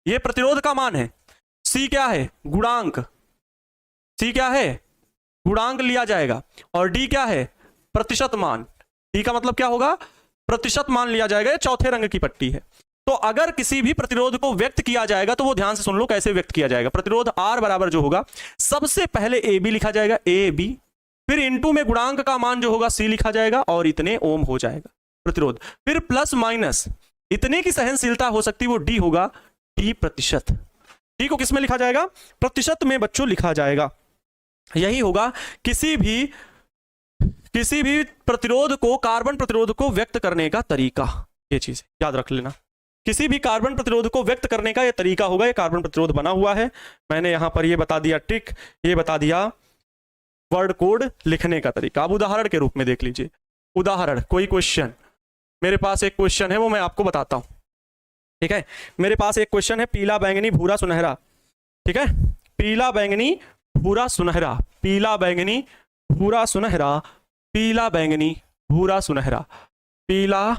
ये प्रतिरोध का मान है। C क्या है, गुणांक, C क्या है, गुणांक लिया जाएगा, और D क्या है, प्रतिशत मान। D का मतलब क्या होगा, प्रतिशत मान लिया जाएगा। ये चौथे रंग की पट्टी है। तो अगर किसी भी प्रतिरोध को व्यक्त किया जाएगा तो वो ध्यान से सुन लो कैसे व्यक्त किया जाएगा। प्रतिरोध R बराबर जो होगा, सबसे पहले AB लिखा जाएगा, AB, फिर इनटू में गुणांक का मान जो होगा C लिखा जाएगा, और इतने ओम हो जाएगा प्रतिरोध, फिर प्लस माइनस इतने की सहनशीलता हो सकती है, वो D होगा, D प्रतिशत। D को किस में लिखा जाएगा, प्रतिशत में बच्चों लिखा जाएगा। यही होगा किसी भी प्रतिरोध को, कार्बन प्रतिरोध को व्यक्त करने का तरीका। ये चीज याद रख लेना, किसी भी कार्बन प्रतिरोध को व्यक्त करने का ये तरीका होगा। ये कार्बन प्रतिरोध बना हुआ है, मैंने यहां पर ये बता दिया ट्रिक, ये बता दिया वर्ड कोड लिखने का तरीका। अब उदाहरण के रूप में देख लीजिए, उदाहरण, कोई क्वेश्चन, मेरे पास एक क्वेश्चन है, वो मैं आपको बताता हूं, ठीक है। मेरे पास एक क्वेश्चन है, पीला बैंगनी भूरा सुनहरा, ठीक है, पीला बैंगनी भूरा सुनहरा, पीला बैंगनी भूरा सुनहरा, पीला बैंगनी भूरा सुनहरा, पीला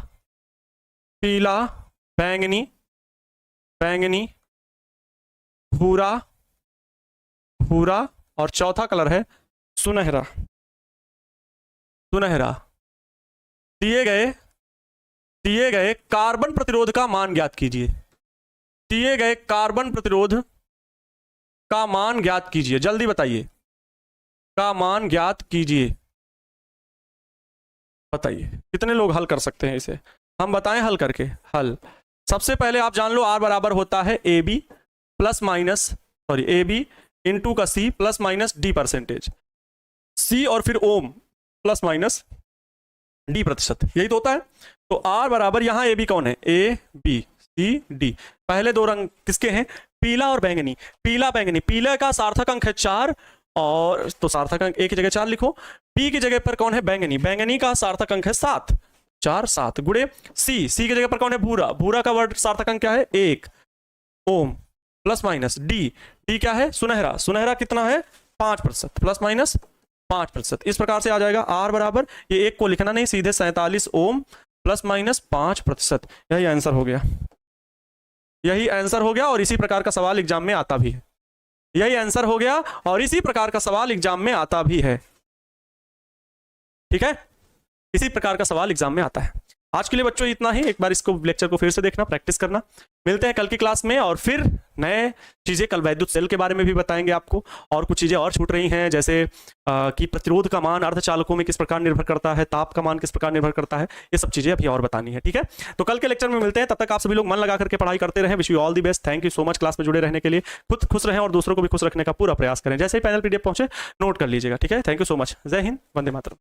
पीला बैंगनी बैंगनी भूरा भूरा, और चौथा कलर है सुनहरा सुनहरा। दिए गए कार्बन प्रतिरोध का मान ज्ञात कीजिए, दिए गए कार्बन प्रतिरोध का मान ज्ञात कीजिए, जल्दी बताइए, का मान ज्ञात कीजिए, बताइए कितने लोग हल कर सकते हैं इसे, हम बताएं हल करके। हल, सबसे पहले आप जान लो R बराबर होता है AB plus minus, sorry AB into का C plus minus D percentage, C और फिर ओम प्लस माइनस D प्रतिशत, यही तो होता है। तो R बराबर, यहां AB कौन है, A B C D, पहले दो रंग किसके हैं, पीला और बैंगनी। पीला बैंगनी, पीले का सार्थक अंक है 4, और तो सार्थक अंक A की जगह 4 लिखो, P की जगह पर कौन है, बैंगनी, बैंगनी का सार्थक अंक है 7, 4 7 गुणे C की जगह पर कौन है, भूरा, भूरा का वर्ड सार्थक अंक क्या है, 1, ओम प्लस माइनस D क्या है, सुनहरा, सुनहरा कितना है, 5%, प्लस माइनस 5%। इस प्रकार से आ जाएगा R बराबर, ये एक को लिखना नहीं, सीधे 47 ओम प्लस माइनस 5%। यही आंसर हो गया, यही आंसर हो गया, और इसी प्रकार का सवाल एग्जाम में आता भी है, यही आंसर हो गया, और इसी प्रकार का सवाल एग्जाम में आता भी है, ठीक है, इसी प्रकार का सवाल एग्जाम में आता है। आज के लिए बच्चों इतना ही, एक बार इसको लेक्चर को फिर से देखना, प्रैक्टिस करना। मिलते हैं कल की क्लास में, और फिर नए चीजें, कल वैद्युत सेल के बारे में भी बताएंगे आपको, और कुछ चीजें और छूट रही हैं, जैसे कि प्रतिरोध का मान अर्धचालकों में किस प्रकार निर्भर करता है, ताप का मान किस प्रकार निर्भर करता है, ये सब चीजें अभी और बतानी है, ठीक है। तो कल के लेक्चर में मिलते हैं, तब तक आप सभी लोग मन लगा करके पढ़ाई करते रहे। Wish you all the best, thank you so much class में जुड़े रहने के लिए। खुद खुश रहें और दूसरों को भी खुश रखने का पूरा प्रयास करें। जैसे ही पैनल PDF पहुंचे नोट कर लीजिएगा, ठीक है। थैंक यू सो मच, जय हिंद, वंदे मातरम।